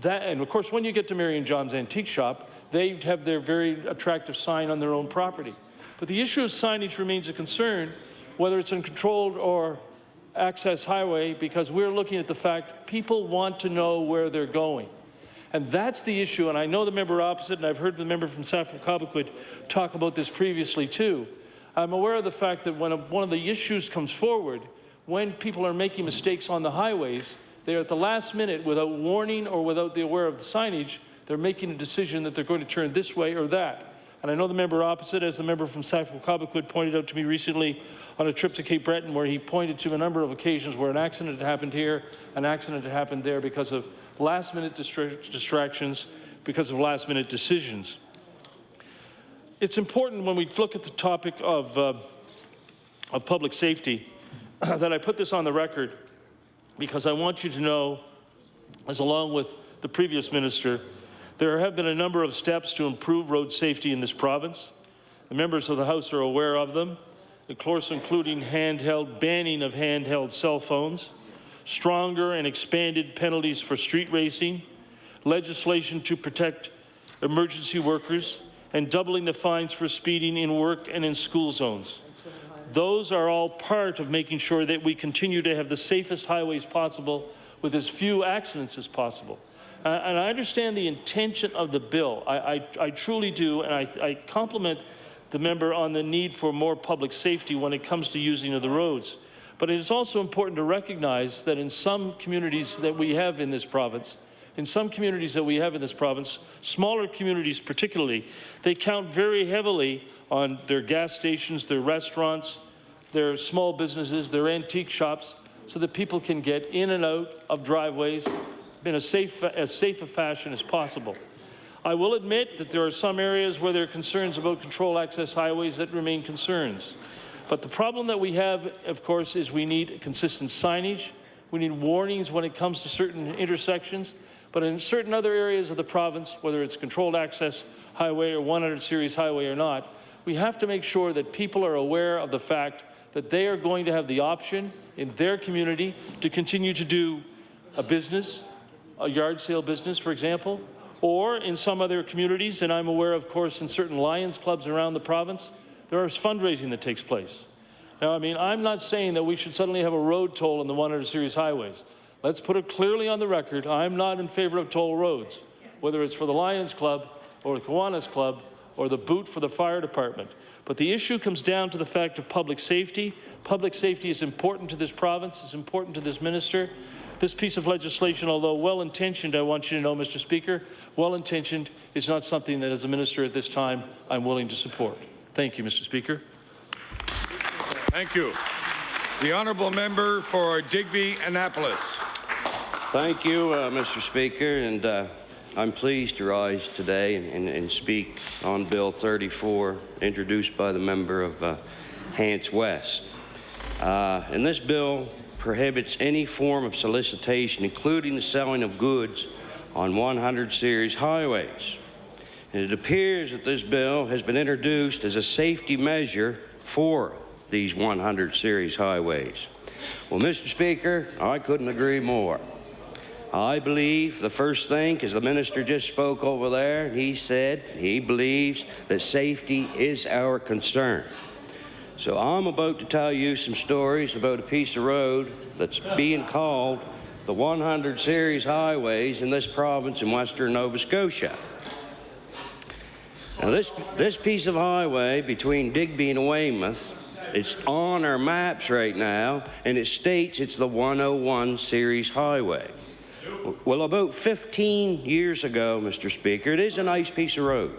And of course, when you get to Mary and John's Antique Shop, they have their very attractive sign on their own property. But the issue of signage remains a concern, whether it's in controlled or access highway, because we're looking at the fact people want to know where they're going. And that's the issue, and I know the member opposite, and I've heard the member from Saffron-Cobequid talk about this previously too. I'm aware of the fact that when one of the issues comes forward, when people are making mistakes on the highways, they're at the last minute, without warning or without the aware of the signage, they're making a decision that they're going to turn this way or that. And I know the member opposite, as the member from Saffron-Cobequid pointed out to me recently on a trip to Cape Breton, where he pointed to a number of occasions where an accident had happened here, an accident had happened there because of last-minute distractions, because of last-minute decisions. It's important when we look at the topic of public safety that I put this on the record, because I want you to know, as along with the previous minister, there have been a number of steps to improve road safety in this province. The members of the House are aware of them, of course, including banning of handheld cell phones, stronger and expanded penalties for street racing, legislation to protect emergency workers, and doubling the fines for speeding in work and in school zones. Those are all part of making sure that we continue to have the safest highways possible with as few accidents as possible. And I understand the intention of the bill. I truly do, and I compliment the member on the need for more public safety when it comes to using of the roads. But it is also important to recognize that in some communities that we have in this province, smaller communities particularly, they count very heavily on their gas stations, their restaurants, their small businesses, their antique shops, so that people can get in and out of driveways in as safe a fashion as possible. I will admit that there are some areas where there are concerns about controlled access highways that remain concerns. But the problem that we have, of course, is we need consistent signage. We need warnings when it comes to certain intersections. But in certain other areas of the province, whether it's controlled access highway or 100 series highway or not, we have to make sure that people are aware of the fact that they are going to have the option in their community to continue to do a business, a yard sale business, for example, or in some other communities, and I'm aware, of course, in certain Lions clubs around the province, there is fundraising that takes place. Now, I mean, I'm not saying that we should suddenly have a road toll in the 100 series highways. Let's put it clearly on the record. I'm not in favor of toll roads, whether it's for the Lions Club or the Kiwanis Club or the boot for the fire department. But the issue comes down to the fact of public safety. Public safety is important to this province. It's important to this minister. This piece of legislation, although well-intentioned, I want you to know, Mr. Speaker, well-intentioned is not something that, as a minister at this time, I'm willing to support. Thank you, Mr. Speaker. Thank you. The honourable member for Digby Annapolis. Thank you, Mr. Speaker, and I'm pleased to rise today and speak on Bill 34, introduced by the member of Hants West. And this bill prohibits any form of solicitation, including the selling of goods on 100 series highways. And it appears that this bill has been introduced as a safety measure for these 100 series highways. Well, Mr. Speaker, I couldn't agree more. I believe the first thing, because the minister just spoke over there, and he said he believes that safety is our concern. So I'm about to tell you some stories about a piece of road that's being called the 100 series highways in this province in western Nova Scotia. Now this piece of highway between Digby and Weymouth, it's on our maps right now, and it states it's the 101 series highway. Well, about 15 years ago, Mr. Speaker, it is a nice piece of road.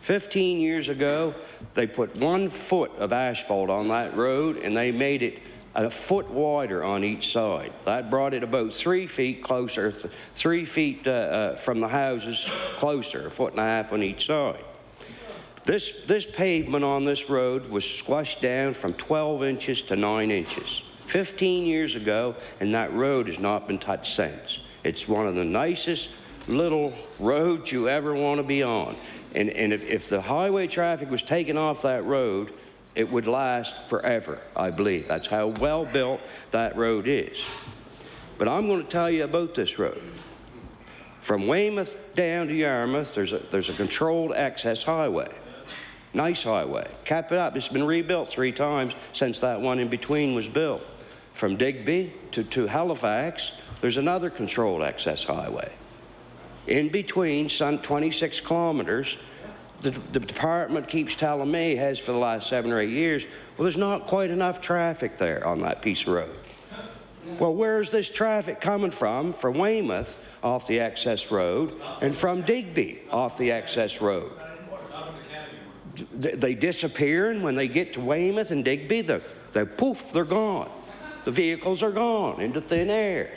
15 years ago, they put 1 foot of asphalt on that road, and they made it a foot wider on each side. That brought it about 3 feet closer, 3 feet from the houses closer, 1.5 feet on each side. This pavement on this road was squashed down from 12 inches to 9 inches. 15 years ago, and that road has not been touched since. It's one of the nicest little roads you ever want to be on. And if the highway traffic was taken off that road, it would last forever, I believe. That's how well built that road is. But I'm going to tell you about this road. From Weymouth down to Yarmouth, there's a controlled access highway. Nice highway. Cap it up. It's been rebuilt 3 times since that one in between was built. From Digby to Halifax, there's another controlled access highway. In between, some 26 kilometers, the department keeps telling me, has for the last 7 or 8 years, well, there's not quite enough traffic there on that piece of road. Well, where's this traffic coming from? From Weymouth off the access road and from Digby off the access road. They disappear, and when they get to Weymouth and Digby, poof, they're gone. The vehicles are gone into thin air.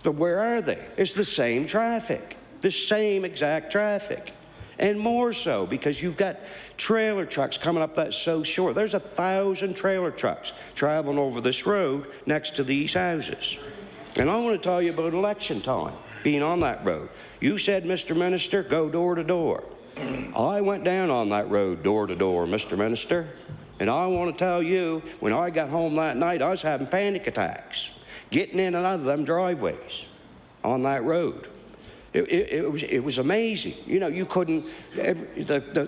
But where are they? It's the same traffic, the same exact traffic. And more so because you've got trailer trucks coming up that so short. There's 1,000 trailer trucks traveling over this road next to these houses. And I want to tell you about election time, being on that road. You said, Mr. Minister, go door to door. I went down on that road door to door, Mr. Minister. And I want to tell you, when I got home that night, I was having panic attacks, getting in and out of them driveways on that road. It was amazing. You know, you couldn't,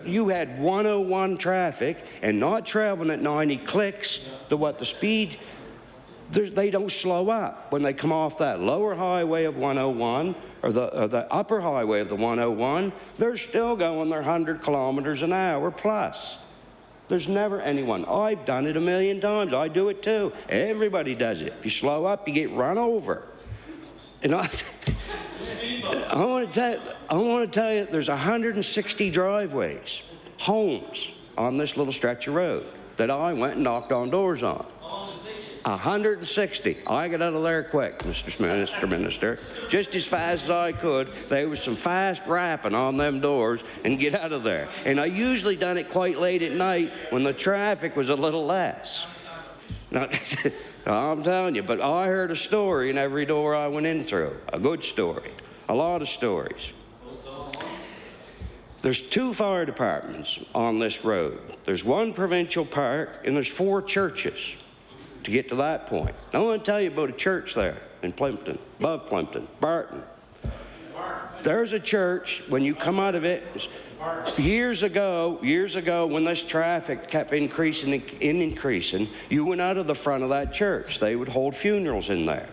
you had 101 traffic and not traveling at 90 clicks, the speed, they don't slow up. When they come off that lower highway of 101 or the upper highway of the 101, they're still going their 100 kilometers an hour plus. There's never anyone. I've done it 1,000,000 times. I do it too. Everybody does it. If you slow up, you get run over. And I want to tell you, there's 160 driveways, homes on this little stretch of road that I went and knocked on doors on. 160. I got out of there quick, Mr. Minister, just as fast as I could. There was some fast rapping on them doors and get out of there. And I usually done it quite late at night when the traffic was a little less. Now, I'm telling you, but I heard a story in every door I went in through, a good story, a lot of stories. There's 2 fire departments on this road. There's 1 provincial park and there's 4 churches to get to that point. I want to tell you about a church there in Plimpton, above Plimpton, Barton. There's a church, when you come out of it, years ago, when this traffic kept increasing, you went out of the front of that church. They would hold funerals in there.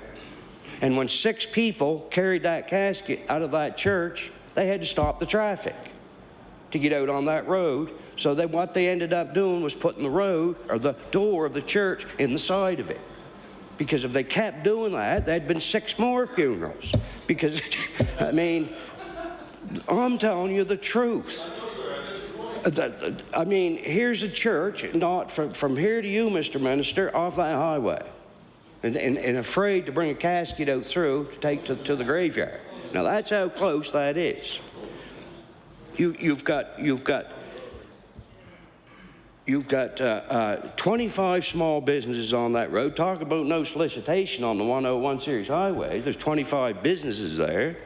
And when 6 people carried that casket out of that church, they had to stop the traffic to get out on that road. So what they ended up doing was putting the road, or the door of the church, in the side of it. Because if they kept doing that, there'd been 6 more funerals. Because, I mean, I'm telling you the truth. I mean, here's a church, not from here to you, Mr. Minister, off that highway. And afraid to bring a casket out through to take to the graveyard. Now, that's how close that is. You've got You've got 25 small businesses on that road. Talk about no solicitation on the 101 series highway. There's 25 businesses there.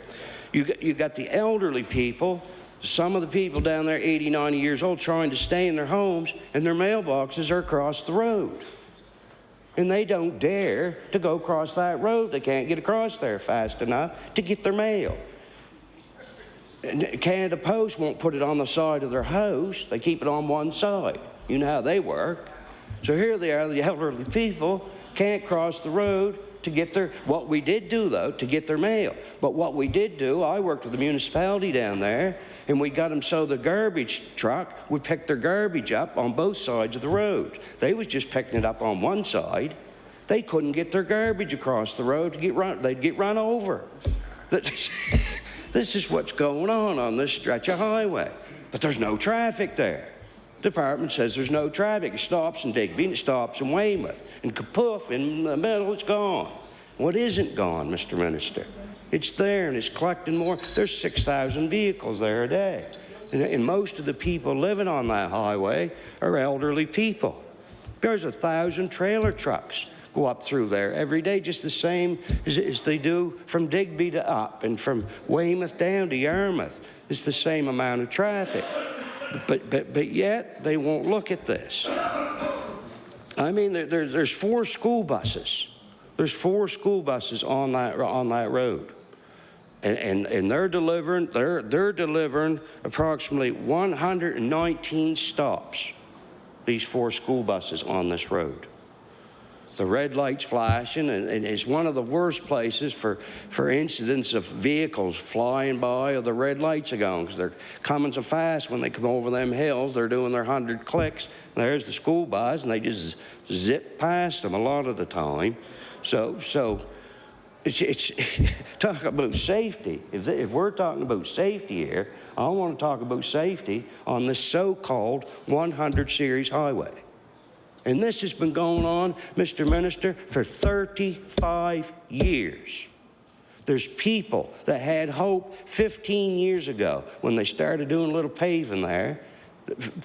You got the elderly people, some of the people down there 80, 90 years old trying to stay in their homes, and their mailboxes are across the road. And they don't dare to go across that road. They can't get across there fast enough to get their mail. And Canada Post won't put it on the side of their house. They keep it on one side. You know how they work. So here they are, the elderly people can't cross the road to get their, what we did do though, to get their mail. But what we did do, I worked with the municipality down there, and we got them so the garbage truck would pick their garbage up on both sides of the road. They was just picking it up on one side. They couldn't get their garbage across the road to get run, they'd get run over. This is what's going on this stretch of highway. But there's no traffic there. The department says there's no traffic. It stops in Digby and it stops in Weymouth. And kapoof, in the middle, it's gone. What isn't gone, Mr. Minister? It's there and it's collecting more. There's 6,000 vehicles there a day. And most of the people living on that highway are elderly people. There's 1,000 trailer trucks go up through there every day, just the same as they do from Digby to up and from Weymouth down to Yarmouth. It's the same amount of traffic. But yet they won't look at this. I mean, there's 4 school buses. There's 4 school buses on that road, and they're delivering approximately 119 stops. These 4 school buses on this road. The red light's flashing, and it's one of the worst places for incidents of vehicles flying by, or the red lights are going, because they're coming so fast when they come over them hills. They're doing their 100 clicks. There's the school bus, and they just zip past them a lot of the time. So it's talk about safety. If we're talking about safety here, I want to talk about safety on this so-called 100 series highway. And this has been going on, Mr. Minister, for 35 years. There's people that had hope 15 years ago when they started doing a little paving there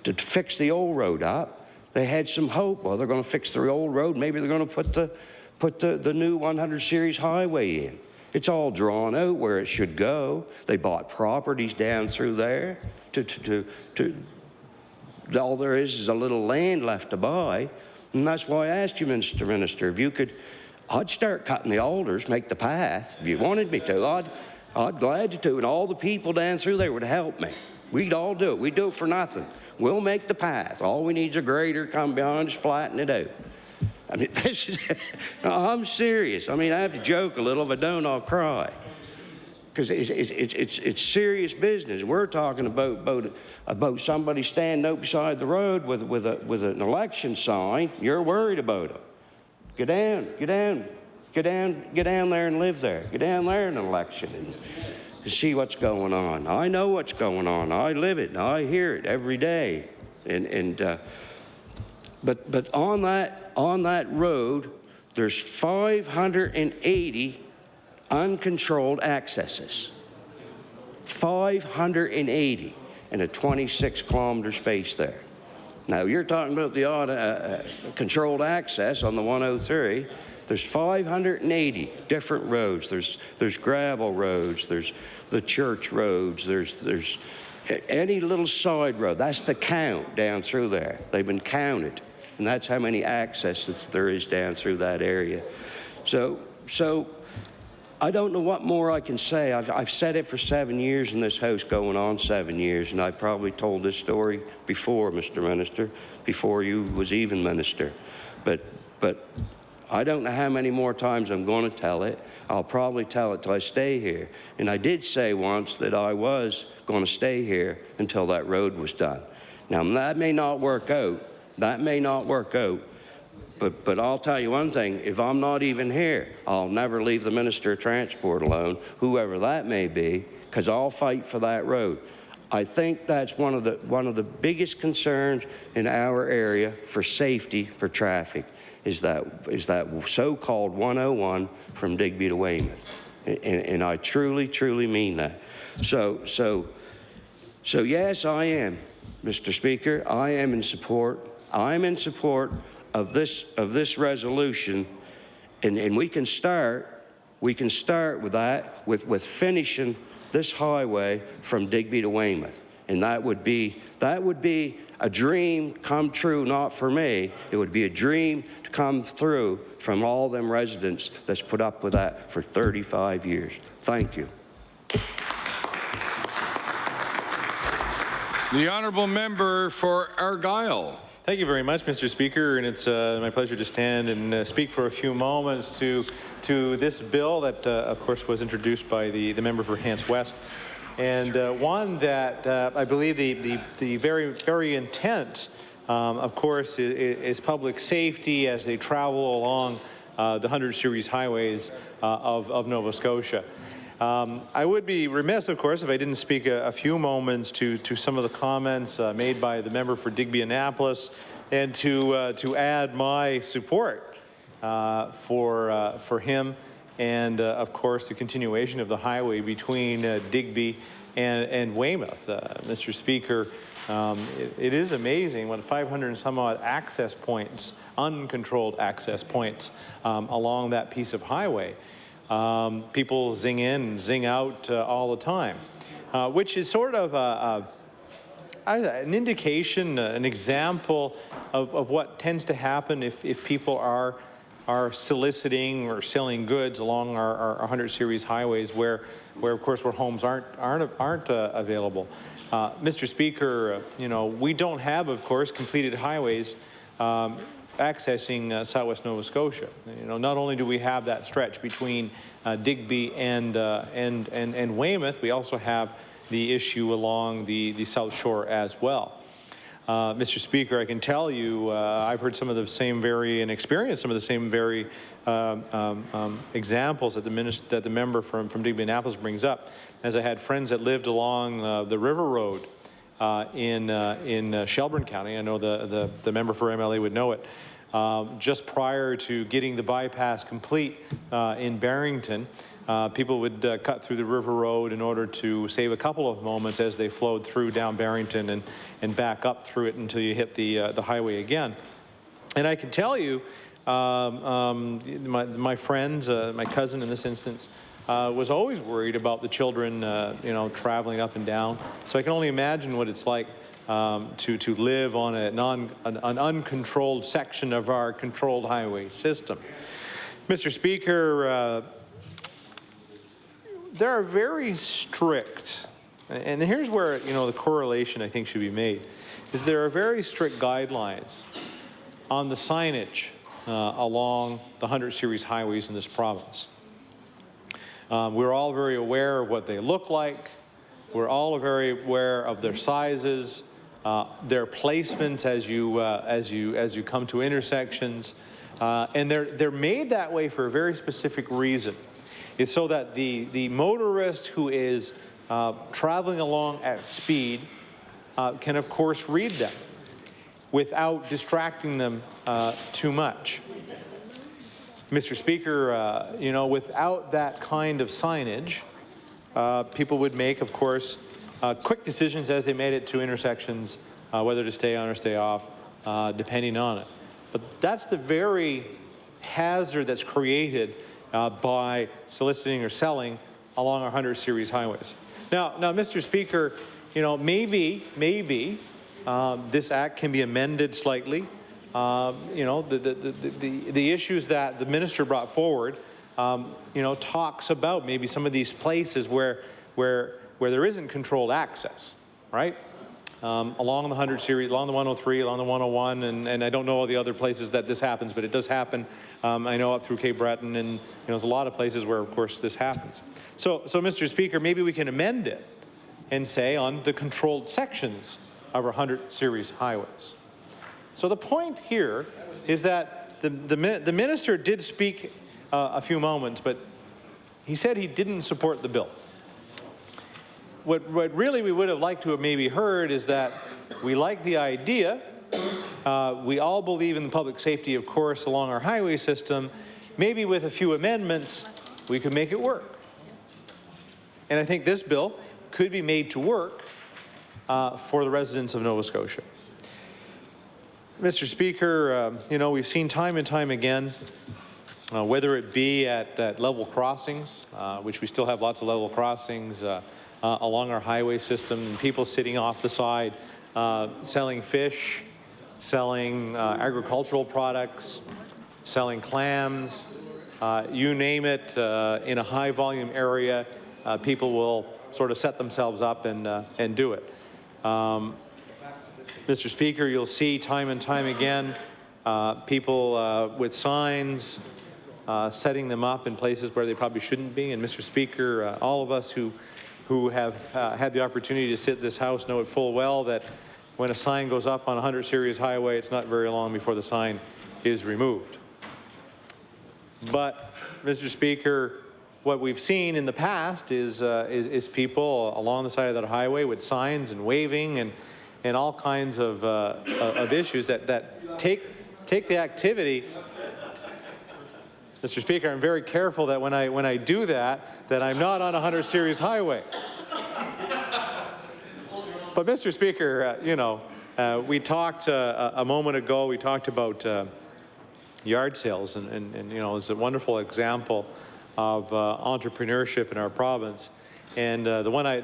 to fix the old road up. They had some hope. Well, they're going to fix the old road. Maybe they're going to put the new 100 series highway in. It's all drawn out where it should go. They bought properties down through there all there is a little land left to buy. And that's why I asked you, Mr. Minister, if you could, I'd start cutting the alders, make the path. If you wanted me to, I'd glad to, and all the people down through there would help me. We'd all do it. We'd do it for nothing. We'll make the path. All we need is a grader, come behind us, flatten it out. I mean, this is, I'm serious. I mean, I have to joke a little. If I don't, I'll cry. Because it's serious business. We're talking about somebody standing out beside the road with an election sign. You're worried about them. Get down there and live there. Get down there in an election and see what's going on. I know what's going on. I live it and I hear it every day. But on that road, there's 580 uncontrolled accesses. 580 in a 26-kilometer space there. Now, you're talking about the odd controlled access on the 103. There's 580 different roads. There's gravel roads. There's the church roads. There's any little side road. That's the count down through there. They've been counted, and that's how many accesses there is down through that area. So I don't know what more I can say. I've said it for 7 years in this House, going on 7 years, and I've probably told this story before, Mr. Minister, before you was even Minister. But I don't know how many more times I'm going to tell it. I'll probably tell it till I stay here. And I did say once that I was going to stay here until that road was done. Now, that may not work out. That may not work out. But I'll tell you one thing, if I'm not even here, I'll never leave the Minister of Transport alone, whoever that may be, because I'll fight for that road. I think that's one of the biggest concerns in our area for safety for traffic is that so-called 101 from Digby to Weymouth. And I truly, truly mean that. So yes, I am, Mr. Speaker, I am in support I'm in support of this resolution, and we can start with that, with finishing this highway from Digby to Weymouth. And that would be a dream come true, not for me. It would be a dream to come through from all them residents that's put up with that for 35 years. Thank you. The honourable member for Argyle. Thank you very much, Mr. Speaker, and it's my pleasure to stand and speak for a few moments to this bill that, of course, was introduced by the member for Hants West, and one that I believe the very intent, of course, is public safety as they travel along the 100 series highways of Nova Scotia. I would be remiss, of course, if I didn't speak a few moments to some of the comments made by the member for Digby Annapolis, and to add my support for him, and of course the continuation of the highway between Digby and Weymouth. Mr. Speaker, it is amazing what 500 and some odd access points, uncontrolled access points along that piece of highway. People zing in and zing out all the time, which is sort of an indication, an example of what tends to happen if people are soliciting or selling goods along our 100 series highways, where of course homes aren't available. Mr. Speaker, you know, we don't have, of course, completed highways accessing southwest Nova Scotia. You know, not only do we have that stretch between Digby and Weymouth, we also have the issue along the South Shore as well. Mr. Speaker, I can tell you, I've heard some of the same and experienced some of the same very examples that the member from Digby Annapolis brings up, as I had friends that lived along the River Road in Shelburne County. I know the member for MLA would know it. Just prior to getting the bypass complete in Barrington, people would cut through the River Road in order to save a couple of moments as they flowed through down Barrington and back up through it until you hit the highway again. And I can tell you, my friends, my cousin in this instance, was always worried about the children, you know, traveling up and down. So I can only imagine what it's like to live on an uncontrolled section of our controlled highway system. Mr. Speaker, there are very strict, and here's where, you know, the correlation I think should be made, is there are very strict guidelines on the signage along the 100 series highways in this province. We're all very aware of what they look like. We're all very aware of their sizes, their placements as you come to intersections, and they're made that way for a very specific reason. It's so that the motorist who is traveling along at speed can, of course, read them without distracting them too much. Mr. Speaker, you know, without that kind of signage, people would make, of course, quick decisions as they made it to intersections, whether to stay on or stay off, depending on it. But that's the very hazard that's created by soliciting or selling along our 100 series highways. Now, Mr. Speaker, you know, maybe this act can be amended slightly. You know, the issues that the minister brought forward, you know, talks about maybe some of these places where there isn't controlled access, right? Along the 100 series, along the 103, along the 101, and I don't know all the other places that this happens, but it does happen. I know up through Cape Breton, and you know, there's a lot of places where, of course, this happens. So, Mr. Speaker, maybe we can amend it and say on the controlled sections of our 100 series highways. So the point here is that the minister did speak a few moments, but he said he didn't support the bill. What really we would have liked to have maybe heard is that we like the idea. We all believe in public safety, of course, along our highway system. Maybe with a few amendments, we could make it work. And I think this bill could be made to work for the residents of Nova Scotia. Mr. Speaker, you know, we've seen time and time again, whether it be at level crossings, which we still have lots of level crossings along our highway system, and people sitting off the side selling fish, selling agricultural products, selling clams, you name it, in a high volume area, people will sort of set themselves up and do it. Mr. Speaker, you'll see time and time again people with signs setting them up in places where they probably shouldn't be. And Mr. Speaker, all of us who have had the opportunity to sit in this House know it full well that when a sign goes up on 100 Series Highway, it's not very long before the sign is removed. But, Mr. Speaker, what we've seen in the past is people along the side of that highway with signs and waving and all kinds of issues that take the activity. Mr. Speaker, I'm very careful that when I do that I'm not on 100 Series Highway. But Mr. Speaker, you know, we talked a moment ago. We talked about yard sales, and you know, it's a wonderful example of entrepreneurship in our province. And the one I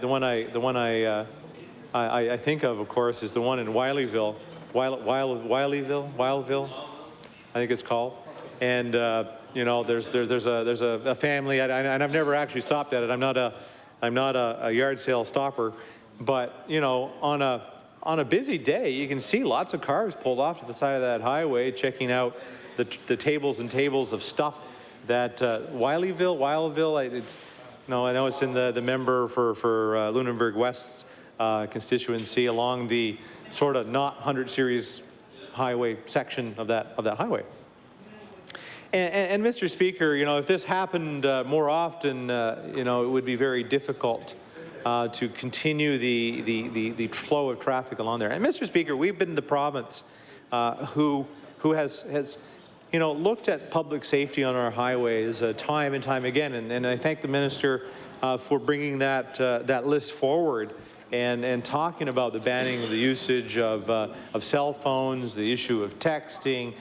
think of course, is the one in Wileyville, I think it's called. And you know, there's a family, and I've never actually stopped at it. I'm not a yard sale stopper, but you know, on a busy day, you can see lots of cars pulled off to the side of that highway, checking out the tables and tables of stuff that Wileyville, I know it's in the member for Lunenburg West's constituency along the sort of not 100 Series Highway section of that highway. And Mr. Speaker, you know, if this happened more often, you know, it would be very difficult to continue the flow of traffic along there. And Mr. Speaker, we've been the province who has you know, looked at public safety on our highways time and time again, and I thank the minister for bringing that list forward and talking about the banning of the usage of cell phones, the issue of texting.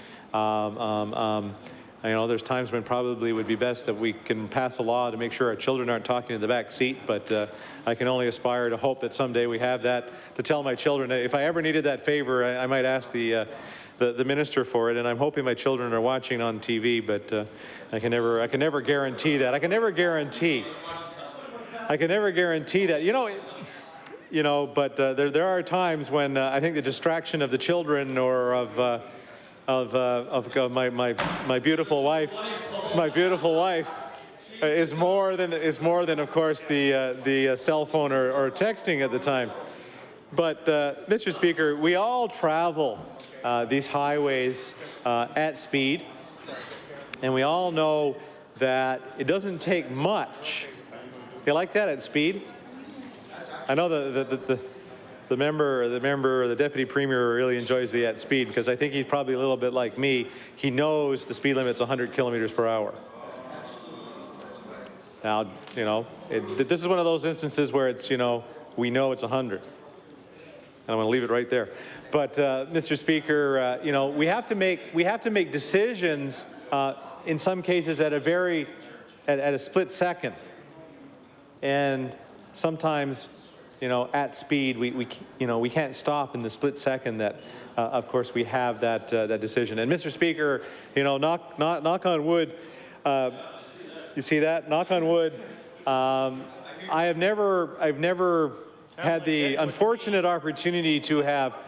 You know, there's times when probably it would be best that we can pass a law to make sure our children aren't talking in the back seat, but I can only aspire to hope that someday we have that to tell my children. If I ever needed that favor, I might ask the minister for it, and I'm hoping my children are watching on TV, but I can never guarantee that. I can never guarantee that. You know, but there are times when I think the distraction of the children or of my beautiful wife is more than of course the cell phone or texting at the time. But Mr. Speaker, we all travel these highways at speed, and we all know that it doesn't take much. You like that, at speed? I know the deputy premier really enjoys the at speed, because I think he's probably a little bit like me. He knows the speed limit's 100 kilometers per hour. Now, you know, this is one of those instances where it's, you know, we know it's 100. And I'm going to leave it right there. But Mr. Speaker, you know, we have to make decisions in some cases at a split second, and sometimes, you know, at speed we can't stop in the split second that of course we have that decision. And Mr. Speaker, you know, knock on wood. You see that? Knock on wood. I've never had the unfortunate opportunity to have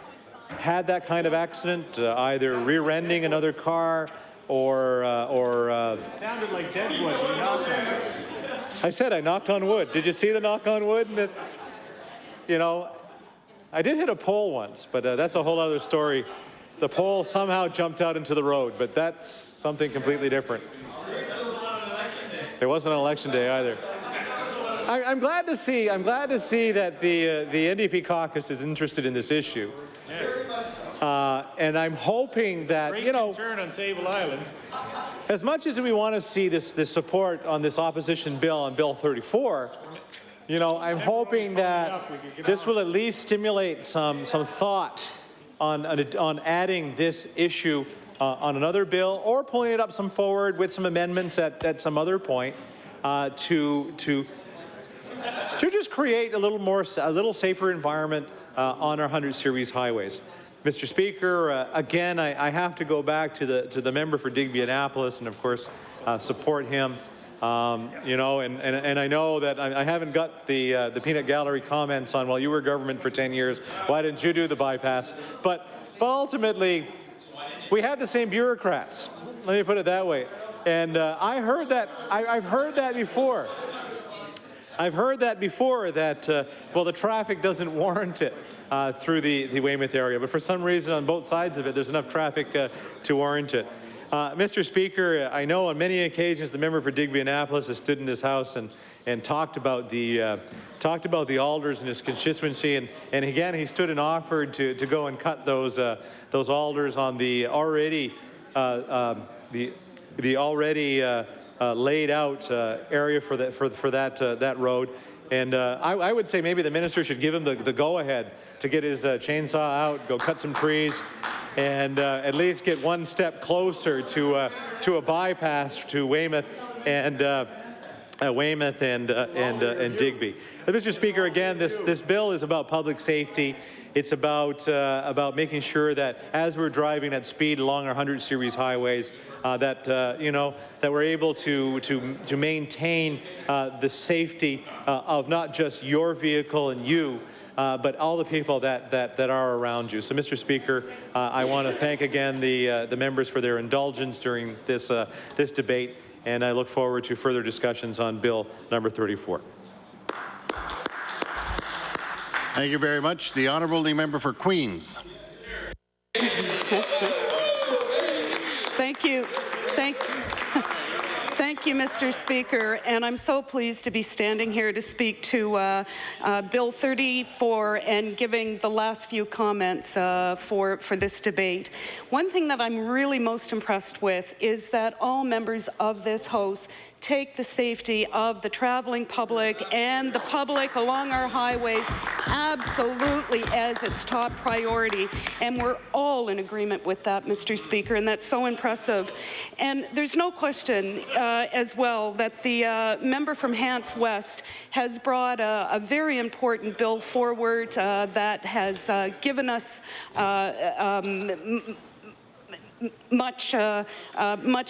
had that kind of accident, either rear-ending another car or it sounded like Deadwood. I said I knocked on wood. Did you see the knock on wood? You know, I did hit a pole once, but that's a whole other story. The pole somehow jumped out into the road, but that's something completely different. It wasn't on election day either. I'm glad to see that the NDP caucus is interested in this issue. Yes. And I'm hoping that, great you know, concern on Table Island. As much as we want to see this support on this opposition bill, on Bill 34, you know, I'm hoping that this will at least stimulate some thought on adding this issue on another bill, or pulling it up some forward with some amendments at some other point to just create a little safer environment on our 100 series highways. Mr. Speaker, again, I have to go back to the member for Digby Annapolis, and of course support him. You know, and I know that I haven't got the peanut gallery comments on, well, you were government for 10 years, why didn't you do the bypass? But ultimately, we have the same bureaucrats. Let me put it that way. And I heard that. I've heard that before. I've heard that before. That well, the traffic doesn't warrant it through the Weymouth area. But for some reason, on both sides of it, there's enough traffic to warrant it. Mr. Speaker, I know on many occasions the member for Digby Annapolis has stood in this House and talked about the alders in his constituency, and again he stood and offered to go and cut those alders on the already laid out area for that road. And I would say maybe the minister should give him the go-ahead to get his chainsaw out, go cut some trees, and at least get one step closer to a bypass to Weymouth and Digby. Mr. Speaker, again, this bill is about public safety. It's about making sure that as we're driving at speed along our 100 series highways, that you know, that we're able to maintain the safety of not just your vehicle and you, but all the people that are around you. So, Mr. Speaker, I want to thank again the members for their indulgence during this debate, and I look forward to further discussions on Bill number 34. Thank you very much. The Honourable Member for Queens. Thank you. Thank you, Mr. Speaker, and I'm so pleased to be standing here to speak to Bill 34 and giving the last few comments for this debate. One thing that I'm really most impressed with is that all members of this House take the safety of the traveling public and the public along our highways absolutely as its top priority. And we're all in agreement with that, Mr. Speaker, and that's so impressive. And there's no question as well that the member from Hants West has brought a very important bill forward that has given us much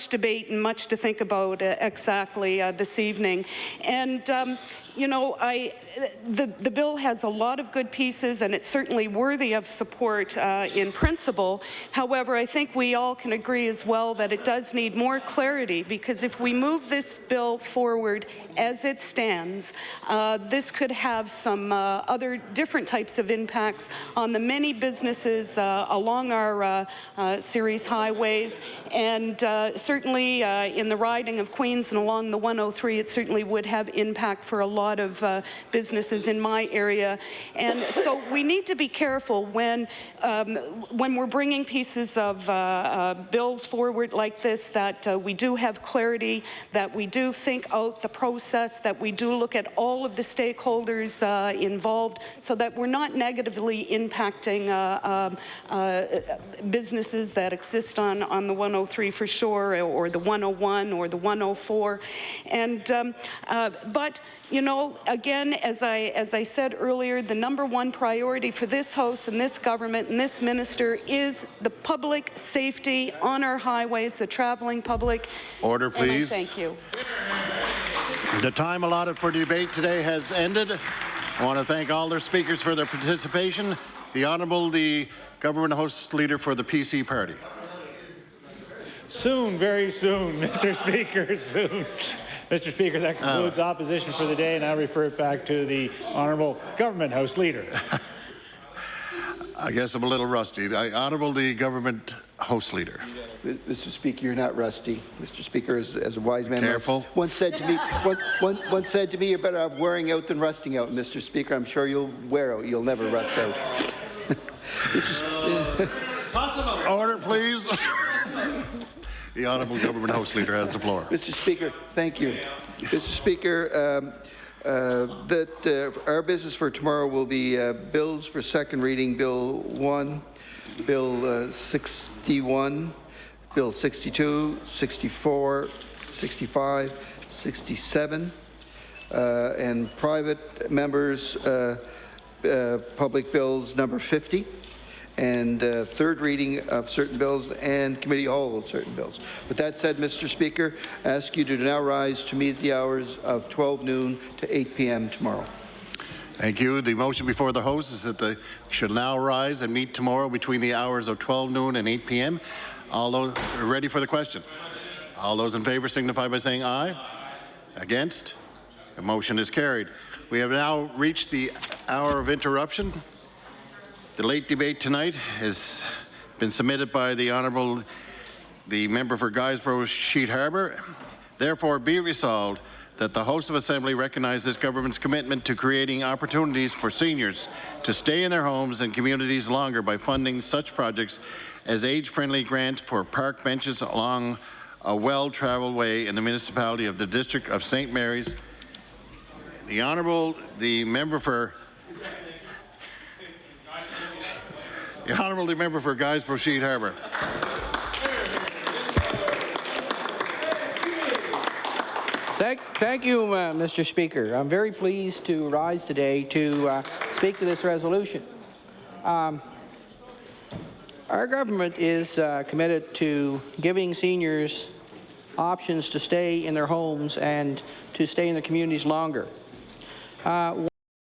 debate and much to think about exactly this evening. And you know, the bill has a lot of good pieces, and it's certainly worthy of support in principle. However, I think we all can agree as well that it does need more clarity, because if we move this bill forward as it stands, this could have some other different types of impacts on the many businesses along our series highways, and certainly in the riding of Queens and along the 103, it certainly would have impact for a lot of businesses in my area. And so we need to be careful when we're bringing pieces of bills forward like this, that we do have clarity, that we do think out the process, that we do look at all of the stakeholders involved, so that we're not negatively impacting businesses that exist on the 103 for sure, or the 101 or the 104. And but you know, again, as I said earlier, the #1 priority for this House and this government and this minister is the public safety on our highways, the traveling public. Order, please. And I thank you. The time allotted for debate today has ended. I want to thank all their speakers for their participation. The Honourable, the Government House Leader for the PC Party. Soon, very soon, Mr. Speaker, soon. Mr. Speaker, that concludes opposition for the day, and I refer it back to the Honourable Government House Leader. I guess I'm a little rusty. The Honourable, the Government House Leader. Mr. Speaker, you're not rusty. Mr. Speaker, as a wise man once said to me, you're better off wearing out than rusting out. Mr. Speaker, I'm sure you'll wear out. You'll never rust out. Order, please. The Honourable Government House Leader has the floor. Mr. Speaker, thank you. Mr. Speaker, our business for tomorrow will be bills for second reading. Bill 1, Bill 61, Bill 62, 64, 65, 67, and private members public bills number 50, and third reading of certain bills and committee hold of certain bills. With that said, Mr. Speaker, I ask you to now rise to meet the hours of 12 noon to 8 p.m. tomorrow. Thank you. The motion before the House is that they should now rise and meet tomorrow between the hours of 12 noon and 8 p.m. All those ready for the question? All those in favour signify by saying aye. Against? The motion is carried. We have now reached the hour of interruption. The late debate tonight has been submitted by the Honourable the member for Guysborough Sheet Harbour. Therefore, be resolved that the House of Assembly recognize this government's commitment to creating opportunities for seniors to stay in their homes and communities longer by funding such projects as age-friendly grants for park benches along a well-travelled way in the municipality of the District of St. Mary's. The Honourable the member for Guysborough Sheet Harbour. Thank you, Mr. Speaker. I'm very pleased to rise today to speak to this resolution. Our government is committed to giving seniors options to stay in their homes and to stay in the communities longer.